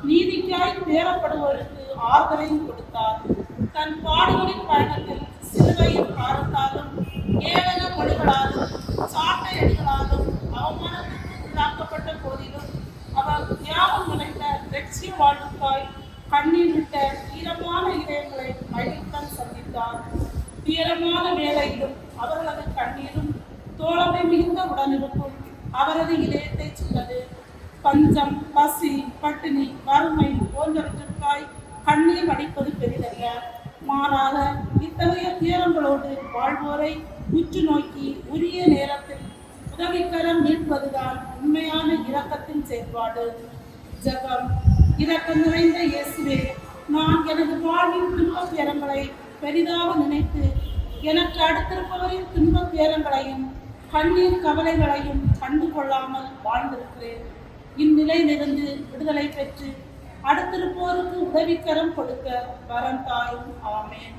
நீதிக்காய் தேரப்படுவோருக்கு ஆறுதலையும் கொடுத்தார். தன் பாடுகளின் பயணத்தில் சிலுவையின் பாரத்தாலும் ஏளன மொழிகளாலும் சாட்டையடிகளாலும் அவமானத்திற்கு உள்ளாக்கப்பட்ட போதிலும் அவர் தியாகம் நினைத்த லட்சிய வாழ்வுக்காய் கண்ணீர் விட்ட ஈரமான இதயங்களை மகிழ்வுடன் சந்தித்தார். துயரமான வேளையிலும் அவர்களது கண்ணீரும் தோழமை மிகுந்த உடனிருக்கும் அவரது இதயத்தை சொன்னது. பஞ்சம், பசி, பட்டினி, வறுமை போன்றவற்றுக்காய் கண்ணீர் வடிப்பது பெரிதல்ல. மாறாக இத்தகைய துயரங்களோடு வாழ்வோரை உற்று நோக்கி உரிய நேரத்தில் உதவிக்கரம் நீட்டுவதுதான் உண்மையான இரக்கத்தின் செயல்பாடு. ஜெபம். இரக்கம் நிறைந்த இயேசுவே, நான் எனது வாழ்வின் துன்ப துயரங்களை பெரிதாக நினைத்து எனக்கு அடுத்திருப்பவரின் துன்ப துயரங்களையும் கண்ணீர் கவலைகளையும் கண்டு கொள்ளாமல் வாழ்ந்திருக்கிறேன். இந்நிலையிலிருந்து விடுதலை பெற்று அடுத்திருப்போருக்கு உதவிக்கரம் கொடுக்க வரம் தாயும். ஆமென்.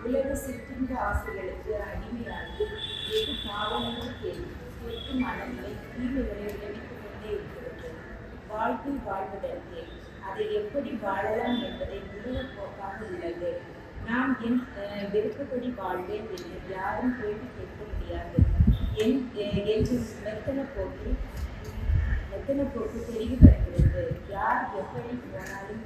உலக சிற்றின்ப ஆசைகளுக்கு அடிமையாகி வெகு பாவங்களை கேட்டு மனநிலை தீமைகளை விளைவித்துக் கொண்டே இருக்கிறது. வாழ்க்கை வாழ்வதற்கே அதை எப்படி வாழலாம் என்பதை உலக போக்காக உள்ளது. நாம் என் விருப்பப்படி வாழ்வேன் என்று யாரும் கேள்வி கேட்க முடியாது என்று மெத்தன போக்கில் எத்தனை போக்கு பெருகி வருகிறது. யார் எப்படி போனாலும்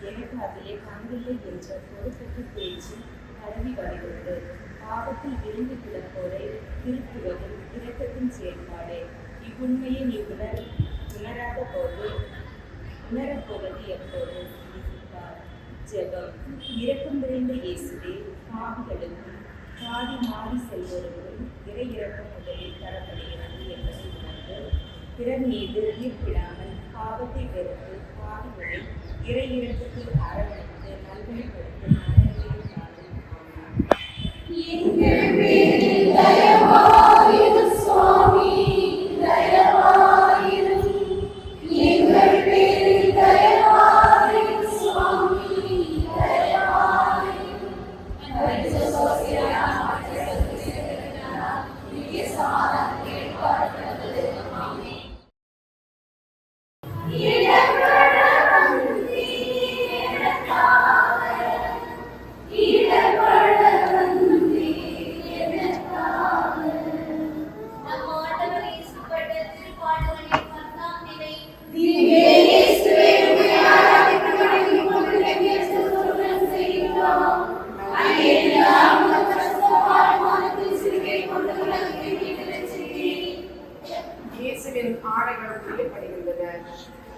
எனக்கு அதிலே பங்கில்லை என்ற பொறுப்புக்கு பேச்சு பரவி வருகிறது. பாவத்தில் விழுந்து கிடப்போரை திருத்துவதும் இரக்கத்தின் செயல்பாடு. இவ்வுண்மையை நீ உணரப்போவது எப்போது? ஜெபம். இரக்கம் நிறைந்த இயேசுவே, பாவிகளுக்கும் பாதி மாறி செல்வோருக்கும் இறை இரக்கம் முதலில் தரப்படுகிறது என்பதை உணர்ந்து பிறர் மீது ஈர்ப்பிடாமல் பாவத்தை வெறுத்து பாவிகளை இறை இரக்கத்தில் அரவணைத்து நல்வழிப்படுத்தி மனநிலையில் காணும். எங்கள் பேரில் தயவாயிரும் சுவாமி, தயவாயிரும். எங்கள் பேரில் தயவாயிரும் சுவாமி, தயவாயிரும். இயேசுவின் ஆடைகள் புரியப்படுகின்றன.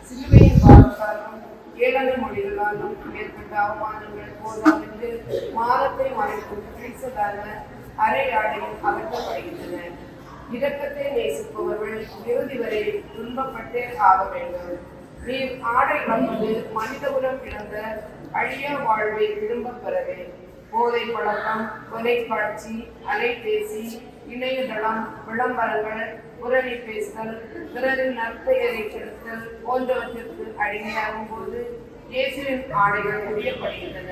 சிலுவையின் பாரத்தாலும் ஏளன மொழிகளாலும் மேற்பட்ட அவமானங்கள் போதால் என்று மானத்தை மறைக்கும் கிறிஸ்ததான அரை ஆடையில் அகற்றப்படுகின்றன. இரக்கத்தை நேசிப்பவர்கள் இறுதி வரை துன்பப்பட்டே ஆக வேண்டும். நீர் ஆடை வந்தது மனித குலம் இழந்த அழியா வாழ்வை திரும்ப பெறவே. போதை பழக்கம், தொலைக்காட்சி, அலைபேசி, இணையதளம், விளம்பரங்கள், புரணி பேசுதல், பிறரின் நற்பெயரை கெடுத்தல் போன்றவற்றிற்கு அடிமையாகும் போது இயேசுவின் ஆடைகள் புரியப்படுகின்றன.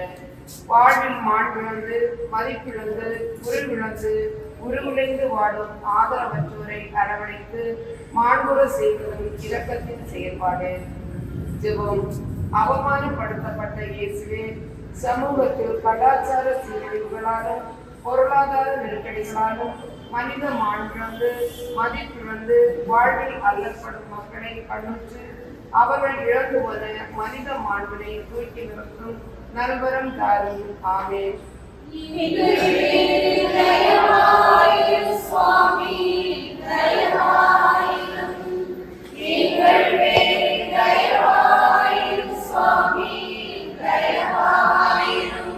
வாழ்வில் மாண்பிழந்து, மதிப்பிழந்து, உருவிழந்து, உருவிழைந்து வாடும் ஆதரவற்றோரை அரவணைத்து மாண்புற செய்வதும் இரக்கத்தின் செயல்பாடு. ஜெபம். அவமானப்படுத்தப்பட்ட இயேசுவே, சமூகத்தில் கலாச்சார சீரழிவுகளாலும் பொருளாதார நெருக்கடிகளாலும் மனித மாண்பிழந்து மதிப்பிழந்து வாழ்வில் அல்லப்படும் மக்களை கண்ணுற்று அவர்கள் இழந்து போன மனித மாண்பினை தூக்கி நிறுத்தும் நல்வரம் தாரும். ஆமென். சுவாமி, தயவாயிரும். எங்கள் பேரில் தயவாயிரும் சுவாமி, தயவாயிரும்.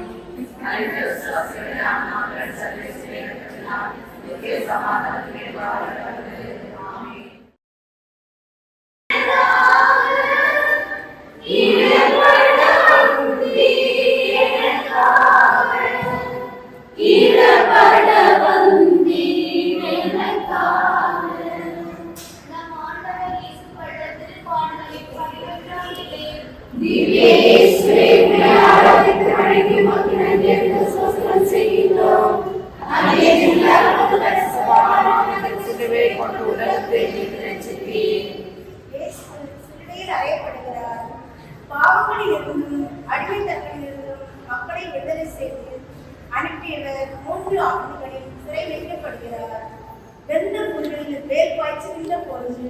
பாவங்களிலிருந்தும் அடிமைத்தன்மையிலிருந்தும் மக்களை விடுதலை செய்து அனுப்பியவர் 3 ஆண்டுகளில் சிறை வைக்கப்படுகிறார். வெந்த புல்களில் வேர் பாய்ச்சிருந்த பொழுது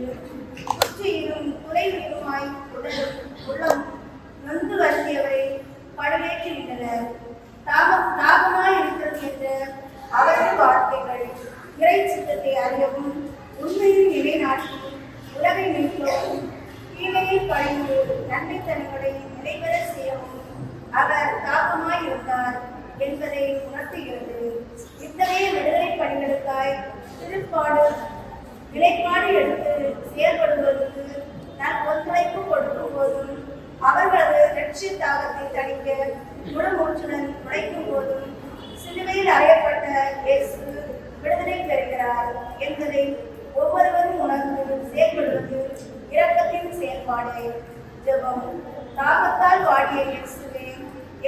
குச்சியிலும் குறைவிலுமாய் உள்ளம் நொந்து வருந்தியவரை படுவேற்றிவிட்டனர். தாகமாய் இருக்கிறது என்ற அவரது வார்த்தைகள் இறை சித்தத்தை அறியவும் உண்மையில் நிலைநாட்டி உலகை மீட்கவும் தீமையை கழிந்து நன்மைத்தன்மைகளை நிறைவேற செய்யவும் அவர் தாகமாய் இருந்தார் என்பதை உணர்த்துகிறது. இத்தகைய விடுதலை பணிகளுக்காய் நிலைப்பாடு எடுத்து செயல்படுவதற்கு நான் ஒத்துழைப்பு கொடுக்கும் போதும் அவர்களது லட்சிய தாகத்தை தணிக்க முழுமூச்சுடன் உழைக்கும் போதும் சிலுவையில் அறையப்பட்ட இயேசு விடுதலை பெறுகிறார் என்பதை ஒவ்வொருவரும் உணர்ந்து செயல்படுவது இரக்கத்தின் செயல்பாடு. ஜெபம். தாகத்தால் வாடிய இயேசுவே,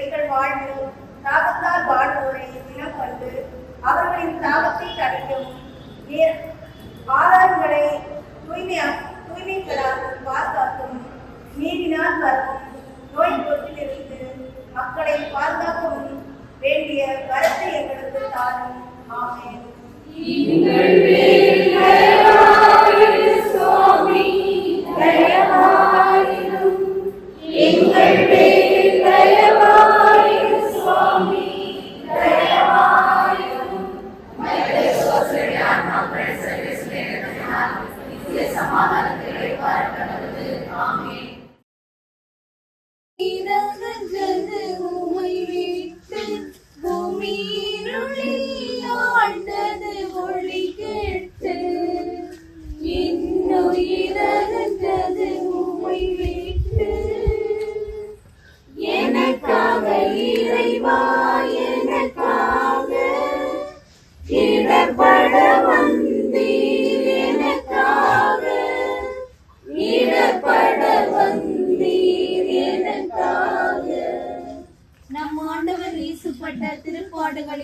எங்கள் வாழ்வில் தாகத்தால் வாழ்வோரை தினம் கண்டு அவர்களின் தாகத்தை தணிக்கவும் ஆதாரங்களை தூய்மைகளாக பாதுகாக்கவும் நீரினால் வரவும் நோய் தொற்றிலிருந்து மக்களை பாதுகாக்கவும் வேண்டிய வரத்தை எங்களுக்கு தாரும். ஆமென். சுவாமி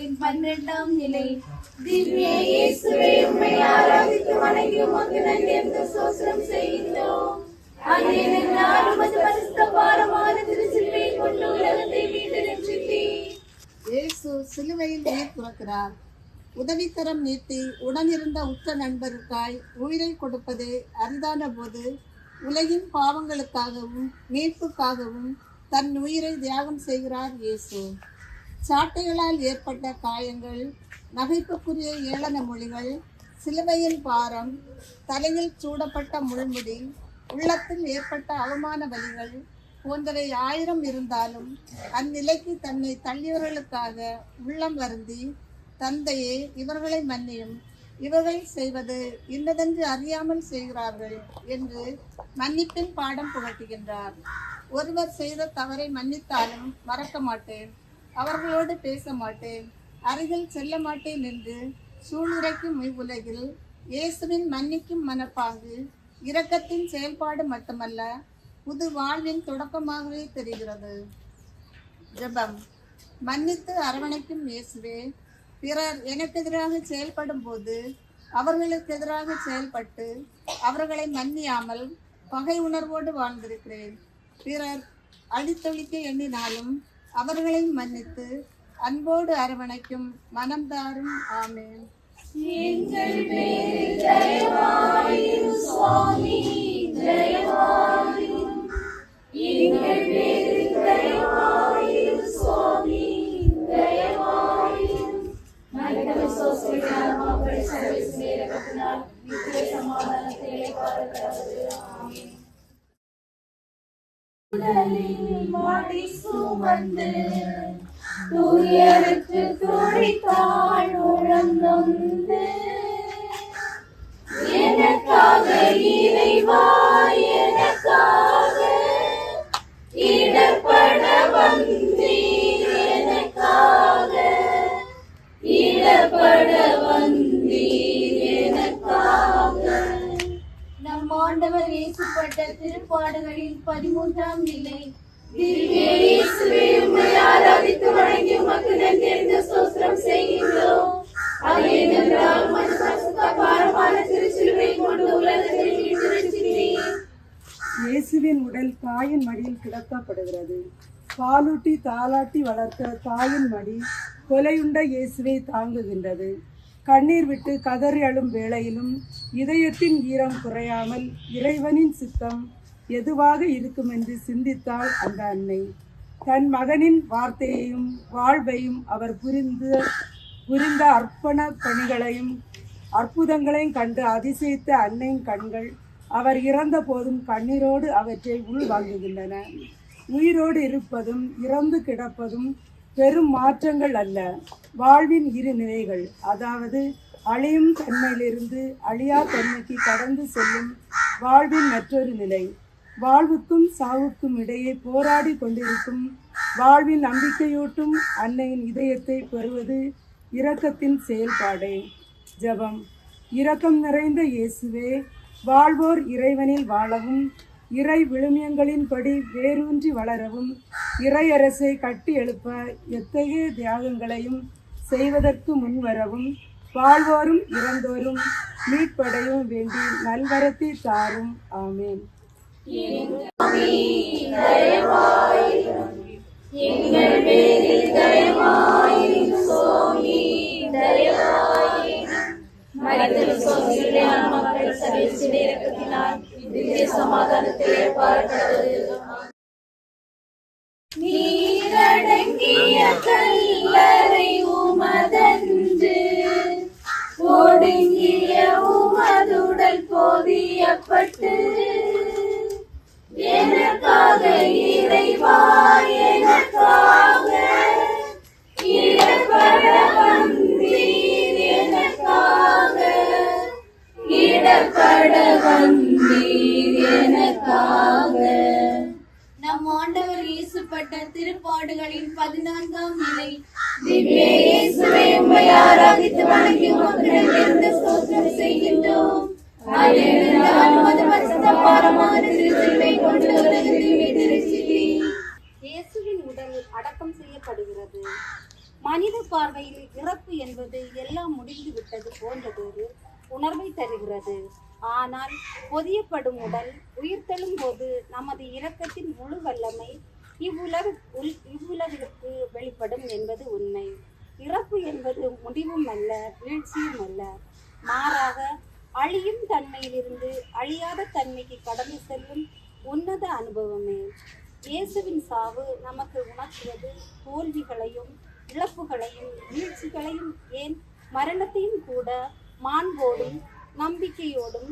பாவங்களின் 12ஆம் நிலை. திவ்ய இயேசுவே, உம்மை ஆராதித்து வணங்கி உமக்கு நன்றி என்று ஸ்தோத்திரம் செய்கின்றோம். ஏனென்றால் உமது பரிசுத்த பாரமான திருச்சிலுவையை கொண்டு உலகத்தை மீட்டு ரட்சித்தீர். இயேசு சிலுவையில் உயிர் துறக்கிறார். உதவித்தரம் நீட்டி உடனிருந்த உற்ற நண்பருக்காய் உயிரை கொடுப்பது அரிதான போது உலகின் பாவங்களுக்காகவும் மீட்புக்காகவும் தன் உயிரை தியாகம் செய்கிறார் இயேசு. சாட்டைகளால் ஏற்பட்ட காயங்கள், நகைப்புக்குரிய ஏளன மொழிகள், சிலுவையின் பாரம், தலையில் சூடப்பட்ட முள்முடி, உள்ளத்தில் ஏற்பட்ட அவமான வலிகள் போன்றவை 1000 இருந்தாலும் அந்நிலைக்கு தன்னை தள்ளியவர்களுக்காக உள்ளம் வருந்தி, தந்தையே இவர்களை மன்னியும், இவர்கள் செய்வது இன்னதென்று அறியாமல் செய்கிறார்கள் என்று மன்னிப்பின் பாடம் புகட்டுகின்றார். ஒருவர் செய்த தவறை மன்னித்தாலும் மறக்க மாட்டேன், அவர்களோடு பேச மாட்டேன், அருகில் செல்ல மாட்டேன் என்று சூழ்நிலைக்கும் இவ்வுலகில் இயேசுவின் மன்னிக்கும் மனப்பாங்கு இரக்கத்தின் செயல்பாடு மட்டுமல்ல, புது வாழ்வின் தொடக்கமாகவே தெரிகிறது. ஜெபம். மன்னித்து அரவணைக்கும் இயேசுவே, பிறர் எனக்கு எதிராக செயல்படும் போது அவர்களுக்கு எதிராக செயல்பட்டு அவர்களை மன்னியாமல் பகை உணர்வோடு வாழ்ந்திருக்கிறேன். பிறர் அழித்தொழிக்க எண்ணினாலும் அவர்களை மன்னித்து அன்போடு அரவணைக்கும் மனம்தாரும். ஆமென். எங்கள் பேரில் தயவாயிரும் சுவாமி, தயவாயிரும். எங்கள் பேரில் தயவாயிரும் சுவாமி, தயவாயிரும். மனிதனை சோசியான மக்கள் சர்வீஸ் நேரத்தினால் நித்திய சமாதானத்தை பாதுகாக்கிறது. ஆமென். உடலில் மாடி சுமந்து துயருக்கு துடித்தாள் உழந்தொந்து, எனக்காக இறைவா, எனக்காக இடர்பட வந்தீர், எனக்காக இடர்பட வந்தீர், எனக்காக. நம் ஆண்டவர் இயேசுப்பட்ட திருப்பாடுகளின் 13ஆம் நிலை. திவ்ய இயேசுவே, உம்மை ஆராதித்து வணங்கி உமக்கு நன்றி என்று ஸ்தோத்திரம் செய்கின்றோம். ஏனென்றால் உமது பரிசுத்த பாரமான திருச்சிலுவையை கொண்டு உலகத்தை மீட்டு ரட்சித்தீர். இயேசுவின் உடல் தாயின் மடியில் கிடக்கப்படுகிறது. பாலூட்டி தாலாட்டி வளர்த்த தாயின் மடி கொலையுண்ட இயேசுவை தாங்குகின்றது. கண்ணீர் விட்டு கதறி அழும் வேளையிலும் இதயத்தின் ஈரம் குறையாமல் இறைவனின் சித்தம் எதுவாக இருக்கும் என்று சிந்தித்தாள் அந்த அன்னை. தன் மகனின் வார்த்தையையும் வாழ்வையும் அவர் புரிந்த அர்ப்பண பணிகளையும் அற்புதங்களையும் கண்டு அதிசயித்த அன்னையின் கண்கள் அவர் இறந்த போதும் கண்ணீரோடு அவற்றை உள்வாங்குகின்றன. உயிரோடு இருப்பதும் இறந்து கிடப்பதும் பெரும் மாற்றங்கள் அல்ல, வாழ்வின் இரு நிலைகள். அதாவது அழியும் தன்மையிலிருந்து அழியா தன்மைக்கு கடந்து செல்லும் வாழ்வின் மற்றொரு நிலை. வாழ்வுக்கும் சாவுக்கும் இடையே போராடி கொண்டிருக்கும் வாழ்வின் நம்பிக்கையூட்டும் அன்னையின் இதயத்தை பெறுவது இரக்கத்தின் செயல்பாடே. ஜெபம். இரக்கம் நிறைந்த இயேசுவே, வாழ்வோர் இறைவனில் வாழவும் இறை விழுமியங்களின்படி வேரூன்றி வளரவும் இறையரசை கட்டி எழுப்ப எத்தகைய தியாகங்களையும் செய்வதற்கு முன்வரவும் வாழ்வோரும் இறந்தோரும் மீட்படையும் வேண்டி நல்வரத்தை தாரும். ஆமேன். எங்கள் பேரில் தயவாயிரும் சுவாமி, தயவாயிரும். மரித்தோர் சோதனையான மக்கள் சர்வீசின் இரக்கத்தினால் நித்திய சமாதானத்திலே பார்க்கிறது. நீரடங்கிய கல்லறை உமதன்று, ஒடுங்கிய உமதுடல் போதியப்பட்டு, எனக்காக இறைவா, எனக்காக இடர்பட வந்தீர், எனக்காக இடர்பட வந்தீர், எனக்காக. நம் ஆண்டவர் இயேசுப்பட்ட திருப்பாடுகளின் 14ஆம் நிலை. திவ்ய இயேசுவே, உம்மை ஆராதித்து வணங்கி உமக்கு நன்றி என்று ஸ்தோத்திரம் செய்கின்றோம். இயேசுவின் உடல் அடக்கம் செய்யப்படுகிறது. மனித பார்வையில் இறப்பு என்பது எல்லாம் முடிந்து விட்டது போன்றதொரு உணர்வை தருகிறது. ஆனால் பொதியப்படும் உடல் உயிர்த்தெழும் போது நமது இரக்கத்தின் முழு வல்லமை இவ்வுலகிற்கு வெளிப்படும் என்பது உண்மை. இறப்பு என்பது முடிவும் அல்ல, வீழ்ச்சியும் அல்ல, மாறாக அழியும் தன்மையிலிருந்து அழியாத தன்மைக்கு கடந்து செல்லும் உன்னத அனுபவமே. இயேசுவின் சாவு நமக்கு உணர்த்துவது தோல்விகளையும் இழப்புகளையும் வீழ்ச்சிகளையும் ஏன் மரணத்தையும் கூட மாண்போடும் நம்பிக்கையோடும்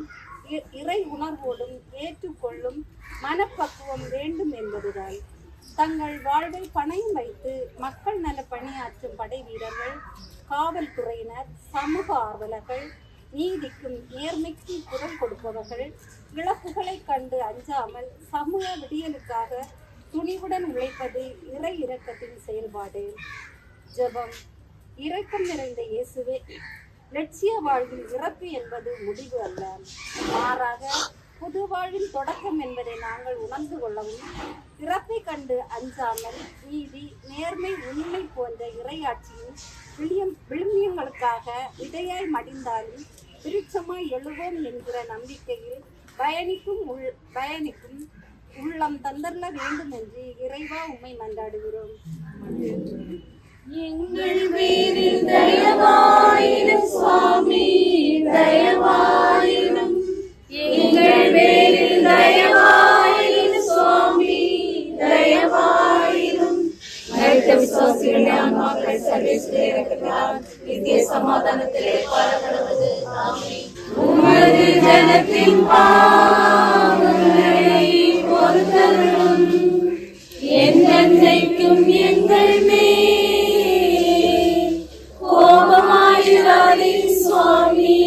இறை உணர்வோடும் ஏற்றுக்கொள்ளும் மனப்பக்குவம் வேண்டும் என்பதுதான். தங்கள் வாழ்வை பணயம் வைத்து மக்கள் நல பணியாற்றும் படை வீரர்கள், காவல்துறையினர், சமூக ஆர்வலர்கள், நீதிக்கும் நேர்மைக்கும் குரல் கொடுப்பவர்கள் இழப்புகளை கண்டு அஞ்சாமல் சமூக விடியலுக்காக துணிவுடன் உழைப்பது இறை இரக்கத்தின் செயல்பாடு. ஜெபம். இரக்கம் நிறைந்த இயேசுவே, லட்சிய வாழ்வில் இறப்பு என்பது முடிவு அல்ல, மாறாக புது வாழ்வின் தொடக்கம் என்பதை நாங்கள் உணர்ந்து கொள்ளவும், இறப்பை கண்டு அஞ்சாமல் நீதி, நேர்மை, உண்மை போன்ற இறையாட்சியின் விழுமியங்களுக்காக விதையாய் மடிந்தாலும் விருட்சமாய் எழுவோம் என்கிற நம்பிக்கையில் பயணிக்கும் உள்ளம் தந்தரல வேண்டும் என்று இறைவா உம்மை மன்றாடுகிறோம். எங்கள் பேரில் தயவாயிரும் சுவாமி, தயவாயிரும். எங்கள் பேரில் தயவாயிரும் சுவாமி, தயவாயிரும். மரித்த விசுவாசிகளுடைய ஆன்மாக்கள் சர்வேஸ்வரர் இறக்கத்தால் நித்திய சமாதானத்திலே பாடப்படுவது. ஆமென். உமது ஜனத்தின் பாவங்களை பொறுத்தருளும். என்றென்றைக்கும் எங்கள் மேல் கோபமாயிராதீர் சுவாமி,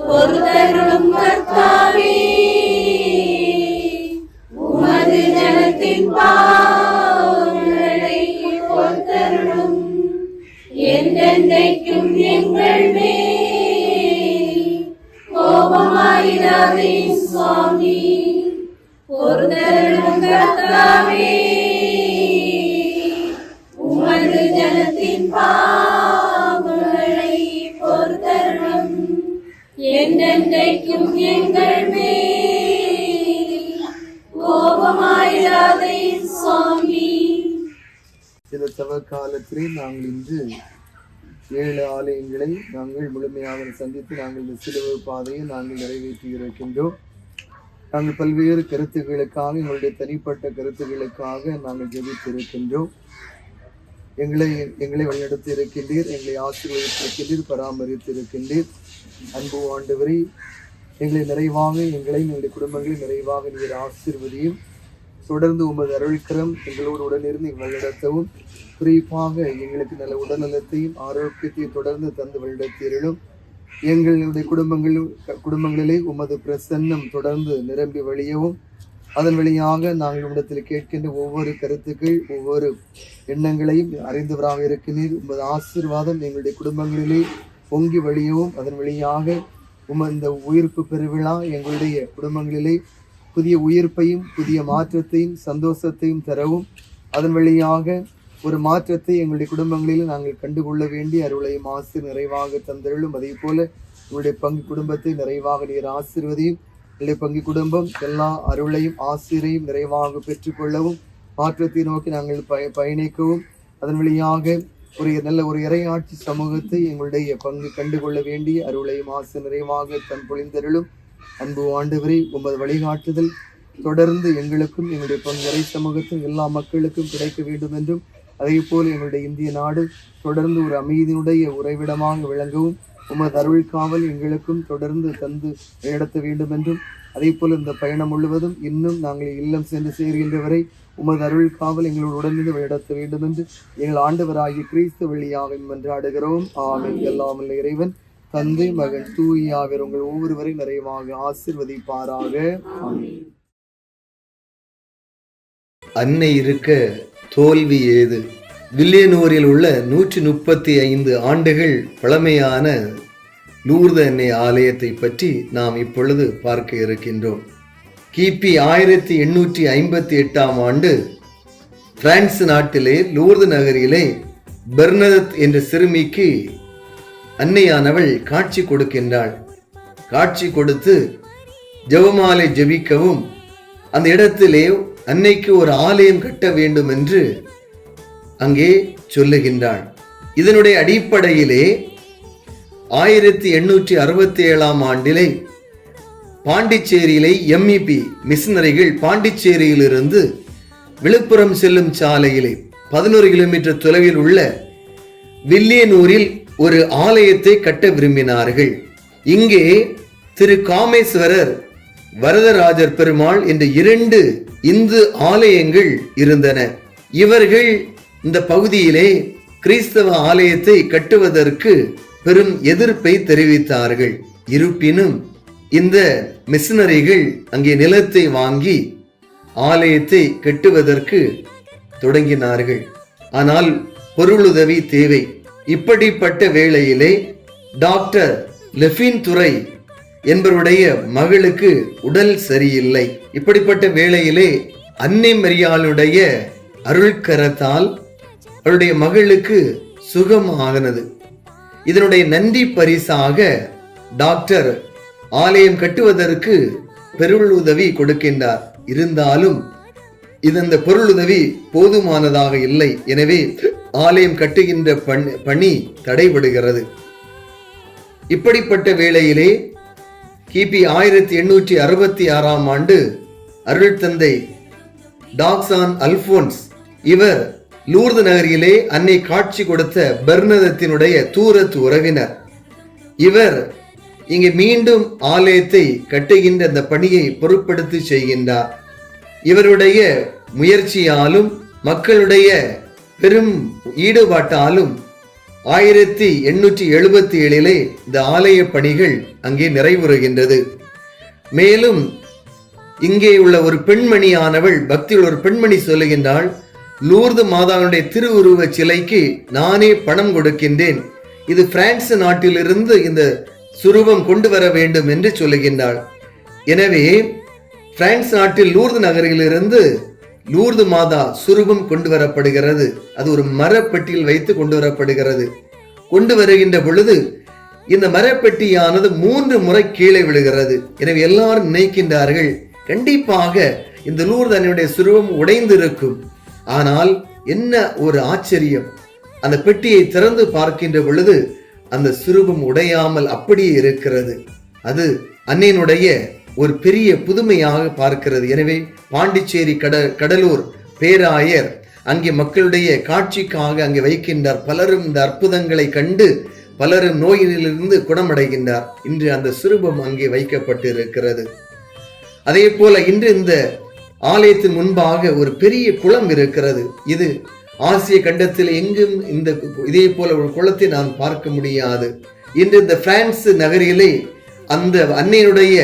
பொறுத்தருளும் கர்த்தாவே. உமது ஜனத்தின் பாவங்களை பொறுத்தருளும். என்றென்றைக்கும் எங்கள் மேல் கோபமாயிராதீர் சுவாமி, பொறுத்தருளும் கர்த்தாவே. உமது ஜனத்தின் பாவங்களை பொறுத்தருளும். என்றென்றைக்கும் எங்கள் மேல் கோபமாயிராதீர் சுவாமி. சில தவ காலத்திலே நாங்கள் இன்று 7 ஆலயங்களை நாங்கள் முழுமையாக சந்தித்து நாங்கள் இந்த சிலுவை பாதையை நாங்கள் நிறைவேற்றி இருக்கின்றோம். நாங்கள் பல்வேறு கருத்துக்களுக்காக, எங்களுடைய தனிப்பட்ட கருத்துக்களுக்காக நாங்கள் ஜெபித்திருக்கின்றோம். எங்களை வழிநடத்தி இருக்கின்றீர், எங்களை ஆசீர்வதித்திருக்கின்றீர், பராமரித்திருக்கின்றீர். அன்பு ஆண்டவரே, எங்களை நிறைவாக, எங்களையும் எங்களுடைய குடும்பங்களை நிறைவாக நீர் ஆசீர்வதியும். தொடர்ந்து உமது அருள்கரம் எங்களோடு உடனிருந்து வழிநடத்தவும், குறிப்பாக எங்களுக்கு நல்ல உடல்நலத்தையும் ஆரோக்கியத்தையும் தொடர்ந்து தந்து வழிநடத்தீர்களும். எங்களுடைய குடும்பங்களிலே உமது பிரசன்னம் தொடர்ந்து நிரம்பி வழியவும், அதன் வழியாக நாங்கள் உம்மிடத்தில் கேட்கின்ற ஒவ்வொரு கருத்துக்கள், ஒவ்வொரு எண்ணங்களையும் அறிந்தவராக இருக்கிறீர். உமது ஆசீர்வாதம் எங்களுடைய குடும்பங்களிலே பொங்கி வழியவும், அதன் வழியாக இந்த உயிர்ப்பு பெருவிழா எங்களுடைய குடும்பங்களிலே புதிய உயிர்ப்பையும் புதிய மாற்றத்தையும் சந்தோஷத்தையும் தரவும், அதன் வழியாக ஒரு மாற்றத்தை எங்களுடைய குடும்பங்களில் நாங்கள் கண்டுகொள்ள வேண்டிய அருளையும் ஆசீர் நிறைவாக தந்தருளும். அதே போல உங்களுடைய பங்கு குடும்பத்தை நிறைவாக நீர் ஆசீர்வதியும். என்னுடைய பங்கு குடும்பம் எல்லா அருளையும் ஆசீரையும் நிறைவாக பெற்றுக்கொள்ளவும், மாற்றத்தை நோக்கி நாங்கள் பயணிக்கவும், அதன் வழியாக ஒரு இறையாட்சி சமூகத்தை எங்களுடைய பங்கு கண்டுகொள்ள வேண்டிய அருளையும் ஆசீர் நிறைவாக தன் பொழிந்தருளும். அன்பு ஆண்டவரே, உமது வழிகாட்டுதல் தொடர்ந்து எங்களுக்கும் எங்களுடைய பங்கு இறை சமூகத்தில் எல்லா மக்களுக்கும் கிடைக்க வேண்டும் என்றும், அதே போல் எங்களுடைய இந்திய நாடு தொடர்ந்து ஒரு அமைதியினுடைய உறைவிடமாக விளங்கவும் உமது அருள் காவல் எங்களுக்கும் தொடர்ந்து தந்து நடத்த வேண்டும் என்றும், அதே போல் இந்த பயணம் முழுவதும் இன்னும் நாங்கள் இல்லம் சென்று சேர்கின்ற வரை உமது அருள் காவல் எங்களோடு உடனிருந்து நடத்த வேண்டும் என்று எங்கள் ஆண்டவராகிய கிறிஸ்து வழியாக மன்றாடுகிறோம். ஆமென். எல்லாம் வல்ல இறைவன் தந்தை, மகன், தூய ஆவியார் உங்கள் ஒவ்வொருவரை நிறைவாக ஆசீர்வதிப்பாராக. ஆமென். அன்னை இருக்க தோல்வி ஏது? வில்லியனூரில் உள்ள 135 ஆண்டுகள் பழமையான லூர்து அன்னை ஆலயத்தை பற்றி நாம் இப்பொழுது பார்க்க இருக்கின்றோம். கிபி 1858 ஆண்டு பிரான்ஸ் நாட்டிலே லூர்து நகரிலே பெர்னதத் என்ற சிறுமிக்கு அன்னையானவள் காட்சி கொடுக்கின்றாள். காட்சி கொடுத்து ஜெபமாலை ஜெபிக்கவும் அந்த இடத்திலே அன்னைக்கு ஒரு ஆலயம் கட்ட வேண்டும் என்று அங்கே சொல்லுகின்றாள். இதனுடைய அடிப்படையிலே 1867 ஆண்டிலே பாண்டிச்சேரியிலே MEP மிஷனரிகள் பாண்டிச்சேரியிலிருந்து விழுப்புரம் செல்லும் சாலையிலே 11 கிலோமீட்டர் தொலைவில் உள்ள வில்லியனூரில் ஒரு ஆலயத்தை கட்ட விரும்பினார்கள். இங்கே திரு காமேஸ்வரர், வரதராஜர் பெருமாள் என்ற 2 இந்து ஆலயங்கள் இருந்தன. இவர்கள் இந்த பகுதியிலே கிறிஸ்தவ ஆலயத்தை கட்டுவதற்கு பெரும் எதிர்ப்பை தெரிவித்தார்கள். இருப்பினும் இந்த மிஷனரிகள் அங்கே நிலத்தை வாங்கி ஆலயத்தை கட்டுவதற்கு தொடங்கினார்கள். ஆனால் பொருளுதவி தேவை. இப்படிப்பட்ட வேளையிலே டாக்டர் லெஃபின் துரை என்பவருடைய மகளுக்கு உடல் சரியில்லை. இப்படிப்பட்ட வேளையிலே அன்னை மரியாளுடைய அருள்கரத்தால் அவருடைய மகளுக்கு சுகமானது. இதனுடைய நன்றி பரிசாக டாக்டர் ஆலயம் கட்டுவதற்கு பொருளுதவி கொடுக்கின்றார். இருந்தாலும் இந்த பொருளுதவி போதுமானதாக இல்லை. எனவே ஆலயம் கட்டுகின்ற பணி தடைபடுகிறது. இப்படிப்பட்ட வேளையிலே கிபி 1866 ஆண்டு அருள் தந்தை டாக்சான் அல்போன்ஸ் இவர் லூர்து நகரிலே அன்னை காட்சி கொடுத்த பெர்னதத்தினுடைய தூரத்து உறவினர். இவர் இங்கே மீண்டும் ஆலயத்தை கட்டுகின்ற அந்த பணியை பொறுப்படுத்தி செய்கின்றார். இவருடைய முயற்சியாலும் மக்களுடைய பெரும் ஈடுபாட்டாலும் 1877 இந்த ஆலய பணிகள் அங்கே நிறைவுறுகின்றது. மேலும் இங்கே உள்ள ஒரு பெண்மணியானவள், பக்தியில் ஒரு பெண்மணி சொல்லுகின்றாள், லூர்து மாதாவுடைய திருவுருவ சிலைக்கு நானே பணம் கொடுக்கின்றேன், இது பிரான்ஸ் நாட்டிலிருந்து இந்த சுரூபம் கொண்டு வர வேண்டும் என்று சொல்லுகின்றாள். எனவே பிரான்ஸ் நாட்டில் லூர்து நகரிலிருந்து லூர்து மாதா சுரூபம் கொண்டு வரப்படுகிறது. அது ஒரு மரப்பெட்டியில் வைத்து கொண்டு வரப்படுகிறது. கொண்டு வருகின்ற பொழுது இந்த மரப்பெட்டியானது 3 முறை கீழே விழுகிறது. எனவே எல்லாரும் நினைக்கின்றார்கள், கண்டிப்பாக இந்த லூர்து அன்னையுடைய சுரூபம் உடைந்திருக்கும். ஆனால் என்ன ஒரு ஆச்சரியம், அந்த பெட்டியை திறந்து பார்க்கின்ற பொழுது அந்த சுரூபம் உடையாமல் அப்படியே இருக்கிறது. அது அன்னையினுடைய ஒரு பெரிய புதுமையாக பார்க்கிறது. எனவே பாண்டிச்சேரி கடலூர் பேராயர் அங்கே மக்களுடைய காட்சிக்காக அங்கே வைக்கின்றார். பலரும் இந்த அற்புதங்களை கண்டு பலரும் நோயிலிருந்து குணமடைகின்றார். இன்று அந்த சுரூபம் அங்கே வைக்கப்பட்டு இருக்கிறது. அதே போல இன்று இந்த ஆலயத்தின் முன்பாக ஒரு பெரிய குளம் இருக்கிறது. இது ஆசிய கண்டத்தில் எங்கும் இதே போல ஒரு குளத்தை நான் பார்க்க முடியாது. இன்று இந்த பிரான்ஸ் நகரிலே அந்த அன்னையுடைய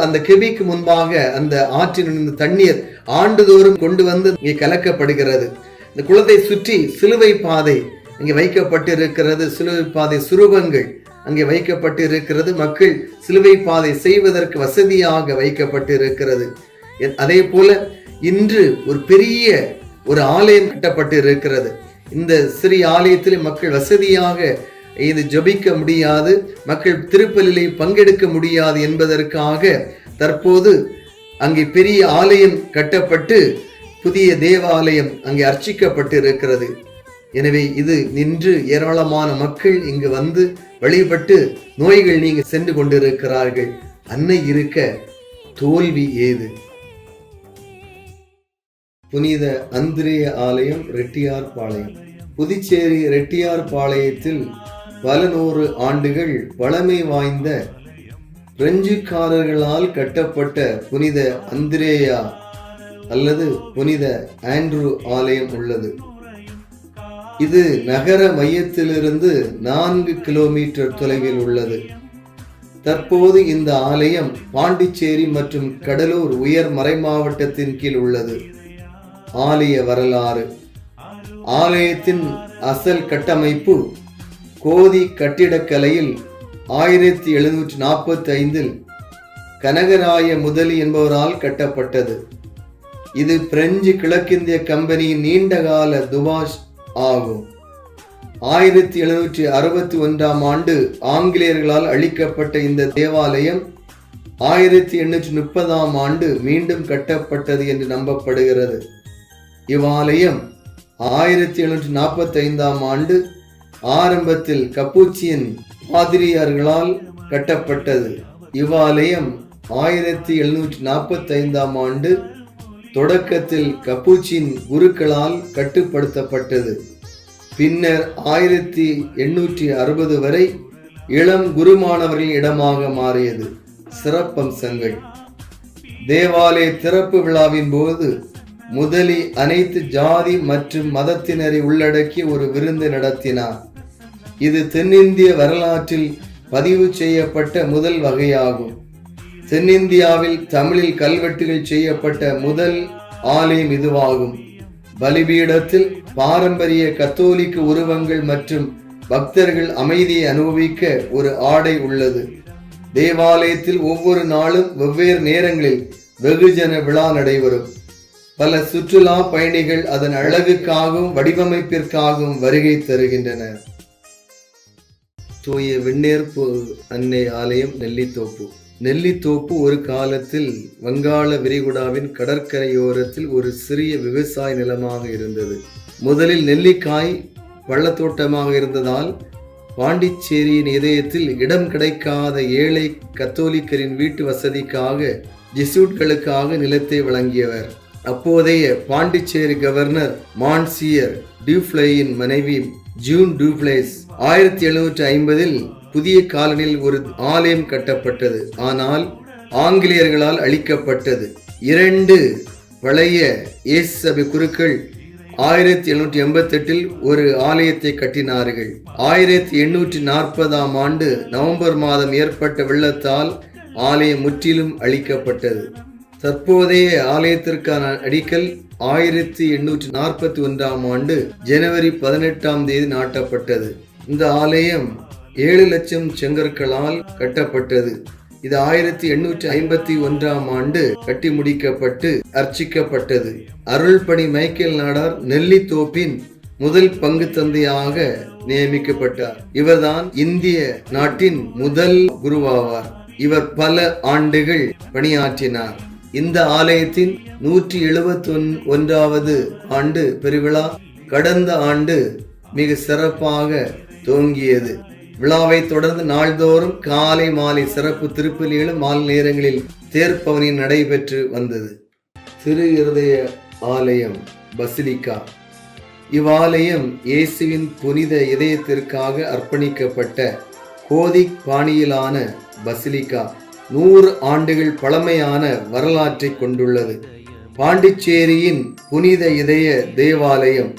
அந்த கெபிக்கு முன்பாக அந்த ஆற்றின் தண்ணீர் ஆண்டுதோறும் கொண்டு வந்து இங்கே கலக்கப்படுகிறது. இந்த குளத்தை சுற்றி சிலுவை பாதை இங்கே வைக்கப்பட்டு இருக்கிறது. சிலுவை பாதை சுரூபங்கள் அங்கே வைக்கப்பட்டு இருக்கிறது. மக்கள் சிலுவை பாதை செய்வதற்கு வசதியாக வைக்கப்பட்டு இருக்கிறது. அதே போல இன்று ஒரு பெரிய ஒரு ஆலயம் கட்டப்பட்டு இருக்கிறது. இந்த சிறிய ஆலயத்தில் மக்கள் வசதியாக இது ஜபிக்க முடியாது, மக்கள் திருப்பலிலே பங்கெடுக்க முடியாது என்பதற்காக தற்போது அங்கே பெரிய ஆலயம் கட்டப்பட்டு புதிய தேவாலயம் அங்கே அர்ச்சிக்கப்பட்டு இருக்கிறது. எனவே இது நின்று ஏராளமான மக்கள் இங்கு வந்து வழிபட்டு நோய்கள் நீங்க சென்று கொண்டிருக்கிறார்கள். அன்னை இருக்க தோல்வி ஏது? புனித அந்திரேய ஆலயம், ரெட்டியார் பாளையம். புதுச்சேரி ரெட்டியார் பாளையத்தில் பல 100 ஆண்டுகள் பழமை வாய்ந்த பிரெஞ்சுக்காரர்களால் கட்டப்பட்ட புனித அந்திரேயா அல்லது புனித ஆண்ட்ரூ ஆலயம் உள்ளது. இது நகர மையத்திலிருந்து 4 கிலோமீட்டர் தொலைவில் உள்ளது. தற்போது இந்த ஆலயம் பாண்டிச்சேரி மற்றும் கடலூர் உயர் மறைமாவட்டத்தின் கீழ் உள்ளது. ஆலய வரலாறு. ஆலயத்தின் அசல் கட்டமைப்பு கோதி கட்டிடக்கலையில் 1745 கனகராய முதலி என்பவரால் கட்டப்பட்டது. இது பிரெஞ்சு கிழக்கிந்திய கம்பெனியின் நீண்டகால துபாஷ் ஆகும். 1761 ஆண்டு ஆங்கிலேயர்களால் அழிக்கப்பட்ட இந்த தேவாலயம் 1830 ஆண்டு மீண்டும் கட்டப்பட்டது என்று நம்பப்படுகிறது. இவ்வாலயம் 1745 ஆண்டு ஆரம்பத்தில் கப்பூச்சியன் பாதிரியார்களால் கட்டப்பட்டது. இவ்வாலயம் 1745 ஆண்டு தொடக்கத்தில் கப்பூச்சின் குருக்களால் கட்டுப்படுத்தப்பட்டது. பின்னர் 1860 வரை இளம் குருமானவர்களின் இடமாக மாறியது. சிறப்பம்சங்கள்: தேவாலய திறப்பு விழாவின் போது முதலி அனைத்து ஜாதி மற்றும் மதத்தினரை உள்ளடக்கி ஒரு விருந்து நடத்தினார். இது தென்னிந்திய வரலாற்றில் பதிவு செய்யப்பட்ட முதல் வகையாகும். தென்னிந்தியாவில் தமிழில் கல்வெட்டுகள் செய்யப்பட்ட முதல் ஆலயம் இதுவாகும். பலிபீடத்தில் பாரம்பரிய கத்தோலிக்க உருவங்கள் மற்றும் பக்தர்கள் அமைதியை அனுபவிக்க ஒரு ஆடை உள்ளது. தேவாலயத்தில் ஒவ்வொரு நாளும் வெவ்வேறு நேரங்களில் வெகுஜன விழா நடைபெறும். பல சுற்றுலா பயணிகள் அதன் அழகுக்காகவும் வடிவமைப்பிற்காகவும் வருகை தருகின்றனர். தூய வெண்ணேற்பு அன்னை ஆலயம், நெல்லித்தோப்பு. நெல்லித்தோப்பு ஒரு காலத்தில் வங்காள விரிகுடாவின் கடற்கரையோரத்தில் ஒரு சிறிய விவசாய நிலமாக இருந்தது. முதலில் நெல்லிக்காய் பள்ளத்தோட்டமாக இருந்ததால் பாண்டிச்சேரியின் இதயத்தில் இடம் கிடைக்காத ஏழை கத்தோலிக்கரின் வீட்டு வசதிக்காக ஜெசூட்களுக்காக நிலத்தை வழங்கியவர் அப்போதைய பாண்டிச்சேரி கவர்னர் மான்சியர் டியூப்ளேயின் மனைவி ஜூன் டியூப்ளேஸ். 1750 புதிய காலனியில் ஒரு ஆலயம் கட்டப்பட்டது. ஆனால் ஆங்கிலேயர்களால் அழிக்கப்பட்டது. 2 பழைய இயேசு சபை குருக்கள் 1788 ஒரு ஆலயத்தை கட்டினார்கள். 1840 ஆண்டு நவம்பர் மாதம் ஏற்பட்ட வெள்ளத்தால் ஆலயம் முற்றிலும் அழிக்கப்பட்டது. தற்போதைய ஆலயத்திற்கான அடிக்கல் 1841 ஆண்டு ஜனவரி 18 நாட்டப்பட்டது. இந்த ஆலயம் 7 லட்சம் செங்கற்களால் கட்டப்பட்டது. இது 1851 ஆண்டு கட்டி முடிக்கப்பட்டு அர்ச்சிக்கப்பட்டது. அருள்பணி மைக்கேல் நாடார் நெல்லித்தோப்பின் முதல் பங்கு தந்தையாக நியமிக்கப்பட்டார். இவர்தான் இந்திய நாட்டின் முதல் குருவாவார். இவர் பல ஆண்டுகள் பணியாற்றினார். இந்த ஆலயத்தின் 171வது ஆண்டு பெருவிழா கடந்த ஆண்டு மிக சிறப்பாக துவங்கியது. விழாவை தொடர்ந்து நாள்தோறும் காலை மாலை சிறப்பு திருப்பலிகளும் மாலை நேரங்களில் தேர்ப்பவனி நடைபெற்று வந்தது. திரு இருதய ஆலயம், பசிலிக்கா. இவ்வாலயம் இயேசுவின் புனித இதயத்திற்காக அர்ப்பணிக்கப்பட்ட கோதிக் பாணியிலான பசிலிக்கா. 100 ஆண்டுகள் பழமையான வரலாற்றை கொண்டுள்ளது. பாண்டிச்சேரியின் புனித இதய தேவாலயம்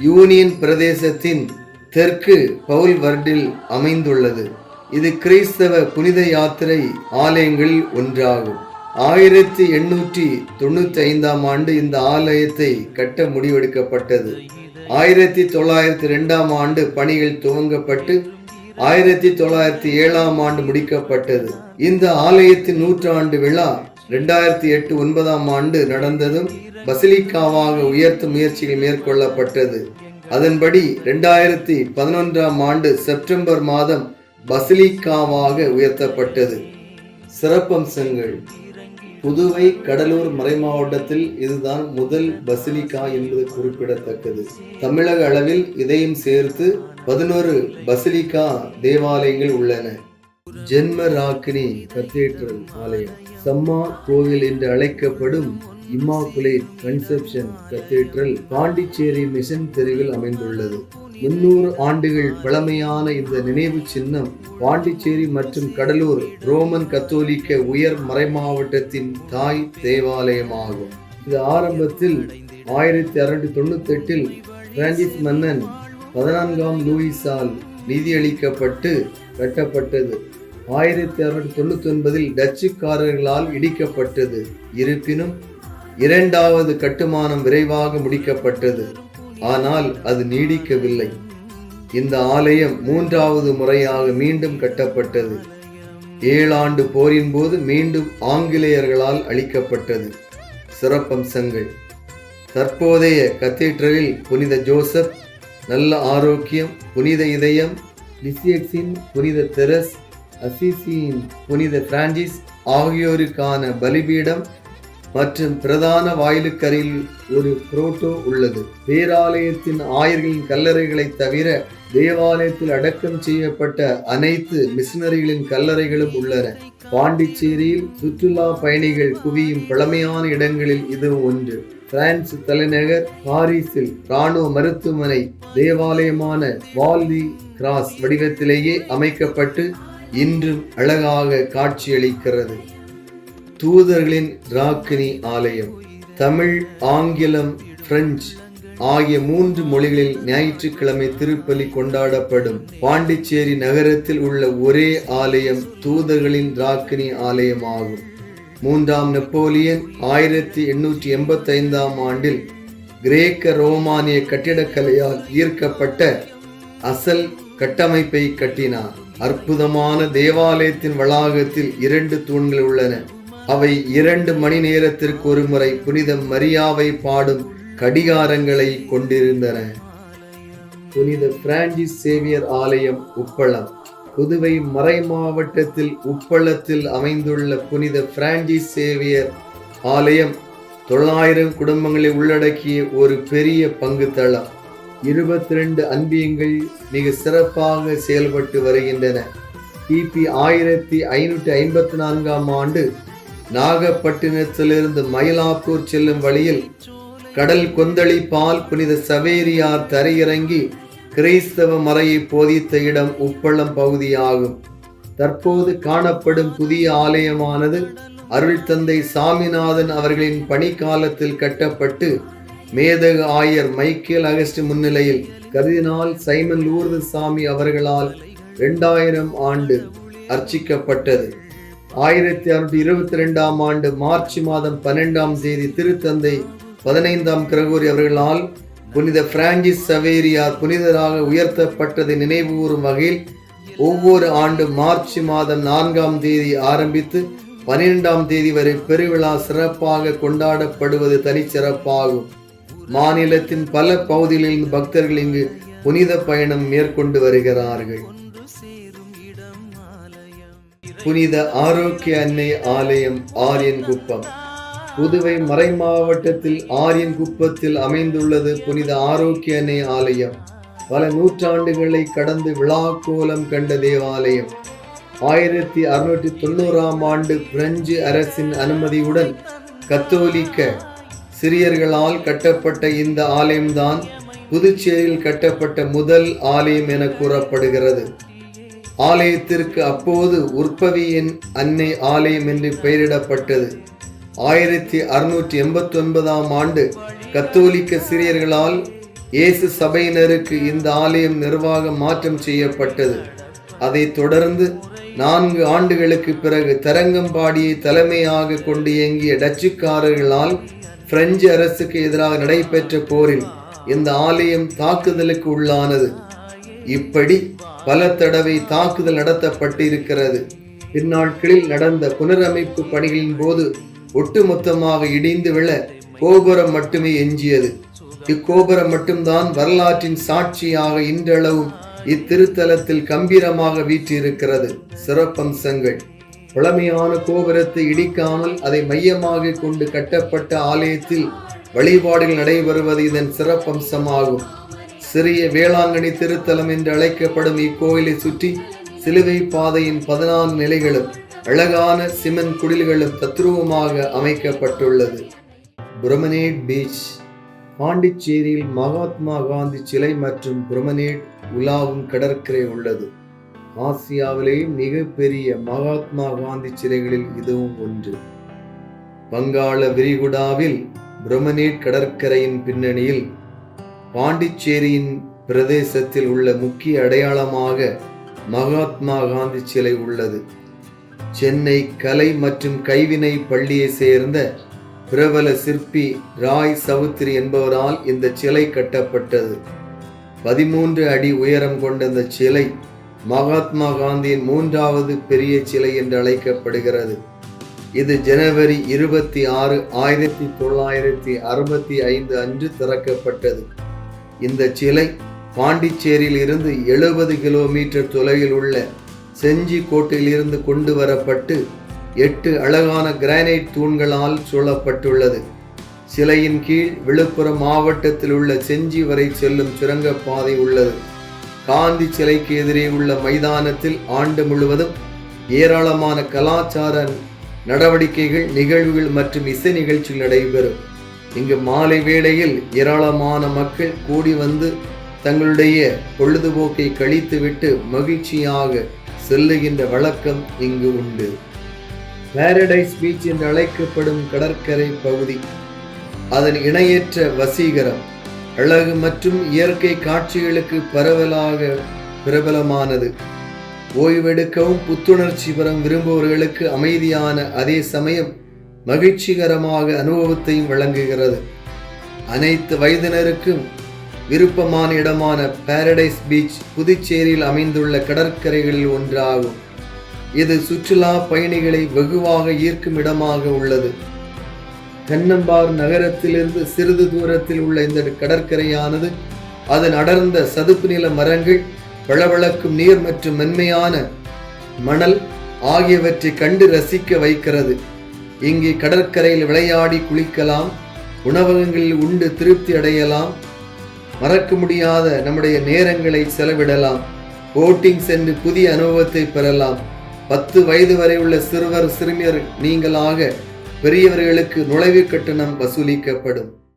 யூனியன் பிரதேசத்தின் தெற்கு பவுல்வர்டில் அமைந்துள்ளது. இது கிறிஸ்தவ புனித யாத்திரை ஆலயங்களில் ஒன்றாகும். 1895 ஆண்டு இந்த ஆலயத்தை கட்ட முடிவெடுக்கப்பட்டது. 1902 ஆண்டு பணிகள் துவங்கப்பட்டு 1907 ஆண்டு முடிக்கப்பட்டது. இந்த ஆலயத்தின் 100ஆண்டு விழா 2008 ஆண்டு நடந்ததும் பசிலிக்காவாக உயர்த்தும் முயற்சிகள் மேற்கொள்ளப்பட்டது. அதன்படி 2011 ஆண்டு செப்டம்பர் மாதம் பசிலிக்காவாக உயர்த்தப்பட்டது. சிறப்பம்சங்கள்: புதுவை, கடலூர் மறைமாவட்டத்தில் இதுதான் முதல் பசிலிக்கா என்பது குறிப்பிடத்தக்கது. தமிழக அளவில் இதையும் சேர்த்து 11 பசிலிக்கா தேவாலயங்கள் உள்ளன. ஜென்மராக்கினி கத்தீட்ரல் ஆலயம், சம்மா கோவில் என்று அழைக்கப்படும் இம்மாகுலேட் கன்செப்ஷன் கத்தீட்ரல் பாண்டிச்சேரி மிஷன் தெருவில் அமைந்துள்ளது. 300 ஆண்டுகள் பழமையான இந்த நினைவு சின்னம் பாண்டிச்சேரி மற்றும் கடலூர் ரோமன் கத்தோலிக்க உயர் மறைமாவட்டத்தின் தாய் தேவாலயமாகும். இது ஆரம்பத்தில் 1698 பிரான்சிஸ் மன்னன் 14ஆம் லூயிஸால் நிதியளிக்கப்பட்டு கட்டப்பட்டது. 1699 டச்சுக்காரர்களால் இடிக்கப்பட்டது. இருப்பினும் 2வது கட்டுமானம் விரைவாக முடிக்கப்பட்டது. ஆனால் அது நீடிக்கவில்லை. இந்த ஆலயம் 3வது முறையாக மீண்டும் கட்டப்பட்டது. 7 ஆண்டு போரின் போது மீண்டும் ஆங்கிலேயர்களால் அழிக்கப்பட்டது. சிறப்பம்சங்கள்: தற்போதைய கத்தீட்ரலில் புனித ஜோசப், நல்ல ஆரோக்கியம், புனித இதயம், லிசியக்ஸின் புனித தெரஸ், அசிசியின் புனித பிரான்சிஸ் ஆகியோருக்கான பலிபீடம் மற்றும் பிரதான வாயிலுக்கரையில் ஒரு புரோட்டோ உள்ளது. பேராலயத்தின் ஆயர்களின் கல்லறைகளை தவிர தேவாலயத்தில் அடக்கம் செய்யப்பட்ட அனைத்து மிஷனரிகளின் கல்லறைகளும் உள்ளன. பாண்டிச்சேரியில் சுற்றுலா பயணிகள் குவியும் பழமையான இடங்களில் இதுவும் ஒன்று. பிரான்ஸ் தலைநகர் பாரிஸில் இராணுவ மருத்துவமனை தேவாலயமான வால்தி கிராஸ் வடிவத்திலேயே அமைக்கப்பட்டு இன்றும் அழகாக காட்சியளிக்கிறது. தூதர்களின் ராக்கினி ஆலயம் தமிழ், ஆங்கிலம், பிரெஞ்சு ஆகிய 3 மொழிகளில் ஞாயிற்றுக்கிழமை திருப்பலி கொண்டாடப்படும் பாண்டிச்சேரி நகரத்தில் உள்ள ஒரே ஆலயம் தூதர்களின் ராக்கினி ஆலயம் ஆகும். 3ஆம் நெப்போலியன் 1885ஆம் ஆண்டில் கிரேக்க ரோமானிய கட்டிடக்கலையால் ஈர்க்கப்பட்ட அசல் கட்டமைப்பை கட்டினார். அற்புதமான தேவாலயத்தின் வளாகத்தில் 2 தூண்கள் உள்ளன. அவை 2 மணி நேரத்திற்கு ஒரு முறை புனித மரியாவை பாடும் கடிகாரங்களை கொண்டிருந்தன. புனித பிரான்சிஸ் சேவியர் ஆலயம் உப்பளம் புதுவை மறை மாவட்டத்தில் உப்பளத்தில் அமைந்துள்ள புனித பிரான்சிஸ் சேவியர் ஆலயம் 900 குடும்பங்களை உள்ளடக்கிய ஒரு பெரிய பங்கு தளம். 22 அன்பியங்கள் மிக சிறப்பாக செயல்பட்டு வருகின்றன. கிபி 1554ஆம் ஆண்டு நாகப்பட்டினத்திலிருந்து மயிலாப்பூர் செல்லும் வழியில் கடல் கொந்தளிப்பால் புனித சவேரியார் தரையிறங்கி கிறிஸ்தவ மறையை போதித்த இடம் உப்பளம் பகுதியாகும். தற்போது காணப்படும் புதிய ஆலயமானது அருள் தந்தை சாமிநாதன் அவர்களின் பணிக்காலத்தில் கட்டப்பட்டு மேதக ஆயர் மைக்கேல் அகஸ்ட் முன்னிலையில் கர்தினால் சைமன் லூர்து சாமி அவர்களால் 2000ஆம் ஆண்டு அர்ச்சிக்கப்பட்டது. 1622ஆம் ஆண்டு மார்ச் மாதம் 12ஆம் தேதி திருத்தந்தை 15ஆம் கிரகோரி அவர்களால் புனித பிரான்சிஸ் சவேரியார் புனிதராக உயர்த்தப்பட்டதை நினைவுகூறும் வகையில் ஒவ்வொரு ஆண்டு மார்ச் மாதம் 4ஆம் தேதி ஆரம்பித்து 12ஆம் தேதி வரை பெருவிழா சிறப்பாக கொண்டாடப்படுவது தனிச்சிறப்பாகும். மாநிலத்தின் பல பகுதிகளில் பக்தர்கள் இங்கு புனித பயணம் மேற்கொண்டு வருகிறார்கள். புனித ஆரோக்கிய அன்னை ஆலயம் ஆரியன்குப்பம் புதுவை மறை மாவட்டத்தில் ஆரியன்குப்பத்தில் அமைந்துள்ளது புனித ஆரோக்கிய அன்னை ஆலயம். பல நூற்றாண்டுகளை கடந்து விழாக்கோலம் கண்ட தேவாலயம். 1690ஆம் ஆண்டு பிரெஞ்சு அரசின் அனுமதியுடன் கத்தோலிக்க சிரியர்களால் கட்டப்பட்ட இந்த ஆலயம்தான் புதுச்சேரியில் கட்டப்பட்ட முதல் ஆலயம் என கூறப்படுகிறது. ஆலயத்திற்கு அப்போது உற்பவியின் அன்னை ஆலயம் என்று பெயரிடப்பட்டது. 1689ஆம் ஆண்டு கத்தோலிக்க சிரியர்களால் இயேசு சபையினருக்கு இந்த ஆலயம் நிர்வாக மாற்றம் செய்யப்பட்டது. அதைத் தொடர்ந்து 4 ஆண்டுகளுக்கு பிறகு தரங்கம்பாடியை தலைமையாக கொண்டு இயங்கிய டச்சுக்காரர்களால் பிரெஞ்சு அரசுக்கு எதிராக நடைபெற்ற போரில் இந்த ஆலயம் தாக்குதலுக்கு உள்ளானது. இப்படி பல தடவை தாக்குதல் நடத்தப்பட்டிருக்கிறது. பின்னாட்களில் நடந்த புனரமைப்பு பணிகளின் போது ஒட்டுமொத்தமாக இடிந்து விழ கோபுரம் மட்டுமே எஞ்சியது. இக்கோபுரம் மட்டும்தான் வரலாற்றின் சாட்சியாக இன்றளவும் இத்திருத்தலத்தில் கம்பீரமாக வீற்றிருக்கிறது. சிறப்பம்சங்கள்: பழமையான கோபுரத்தை இடிக்காமல் அதை மையமாக கொண்டு கட்டப்பட்ட ஆலயத்தில் வழிபாடுகள் நடைபெறுவது இதன் சிறப்பம்சமாகும். சிறிய வேளாங்கண்ணி திருத்தலம் என்று அழைக்கப்படும் இக்கோயிலை சுற்றி சிலுவை பாதையின் 14 நிலைகளும் அழகான சிமெண்ட் குடில்களும் தத்ரூபமாக அமைக்கப்பட்டுள்ளது. புரமனேட் பீச் பாண்டிச்சேரியில் மகாத்மா காந்தி சிலை மற்றும் புரமனேட் உலாவும் கடற்கரை உள்ளது. ஆசியாவிலேயே மிக பெரிய மகாத்மா காந்தி சிலைகளில் இதுவும் ஒன்று. வங்காள விரிகுடாவில் புரமனேட் கடற்கரையின் பின்னணியில் பாண்டிச்சேரியின் பிரதேசத்தில் உள்ள முக்கிய அடையாளமாக மகாத்மா காந்தி சிலை உள்ளது. சென்னை கலை மற்றும் கைவினை பள்ளியை சேர்ந்த பிரபல சிற்பி ராய் சவுத்ரி என்பவரால் இந்த சிலை கட்டப்பட்டது. 13 அடி உயரம் கொண்ட இந்த சிலை மகாத்மா காந்தியின் 3வது பெரிய சிலை என்று அழைக்கப்படுகிறது. இது ஜனவரி 26, 1965 அன்று திறக்கப்பட்டது. இந்த சிலை பாண்டிச்சேரியில் இருந்து 70 கிலோமீட்டர் தொலைவில் உள்ள செஞ்சி கோட்டையில் இருந்து கொண்டு வரப்பட்டு 8 அழகான கிரானைட் தூண்களால் சூழப்பட்டுள்ளது. சிலையின் கீழ் விழுப்புரம் மாவட்டத்தில் உள்ள செஞ்சி வரை செல்லும் சுரங்கப்பாதை உள்ளது. காந்தி சிலைக்கு எதிரே உள்ள மைதானத்தில் ஆண்டு முழுவதும் ஏராளமான கலாச்சார நடவடிக்கைகள், நிகழ்வுகள் மற்றும் இசை நிகழ்ச்சிகள் நடைபெறும். இங்கு மாலை வேளையில் ஏராளமான மக்கள் கூடி வந்து தங்களுடைய பொழுதுபோக்கை கழித்துவிட்டு மகிழ்ச்சியாக செல்லுகின்ற வழக்கம் இங்கு உண்டு. பாரடைஸ் பீச் என்று அழைக்கப்படும் கடற்கரை பகுதி அதன் இணையற்ற வசீகரம், அழகு மற்றும் இயற்கை காட்சிகளுக்கு பிரபலமானது. ஓய்வெடுக்கவும் புத்துணர்ச்சி பெற விரும்புபவர்களுக்கு அமைதியான அதே சமயம் மகிழ்ச்சிகரமாக அனுபவத்தையும் வழங்குகிறது. அனைத்து வயதினருக்கும் விருப்பமான இடமான பாரடைஸ் பீச் புதுச்சேரியில் அமைந்துள்ள கடற்கரைகளில் ஒன்றாகும். இது சுற்றுலா பயணிகளை வெகுவாக ஈர்க்கும் இடமாக உள்ளது. கண்ணம்பார் நகரத்திலிருந்து சிறிது தூரத்தில் உள்ள இந்த கடற்கரையானது அதன் அடர்ந்த சதுப்பு நில மரங்கள், பளபளக்கும் நீர் மற்றும் மென்மையான மணல் ஆகியவற்றை கண்டு ரசிக்க வைக்கிறது. இங்கே கடற்கரையில் விளையாடி குளிக்கலாம், உணவகங்களில் உண்டு திருப்தி அடையலாம், மறக்க முடியாத நம்முடைய நேரங்களை செலவிடலாம், போட்டிங் சென்று புதிய அனுபவத்தை பெறலாம். 10 வயது வரை உள்ள சிறுவர் சிறுமியர் நீங்களாக பெரியவர்களுக்கு நுழைவு கட்டணம் வசூலிக்கப்படும்.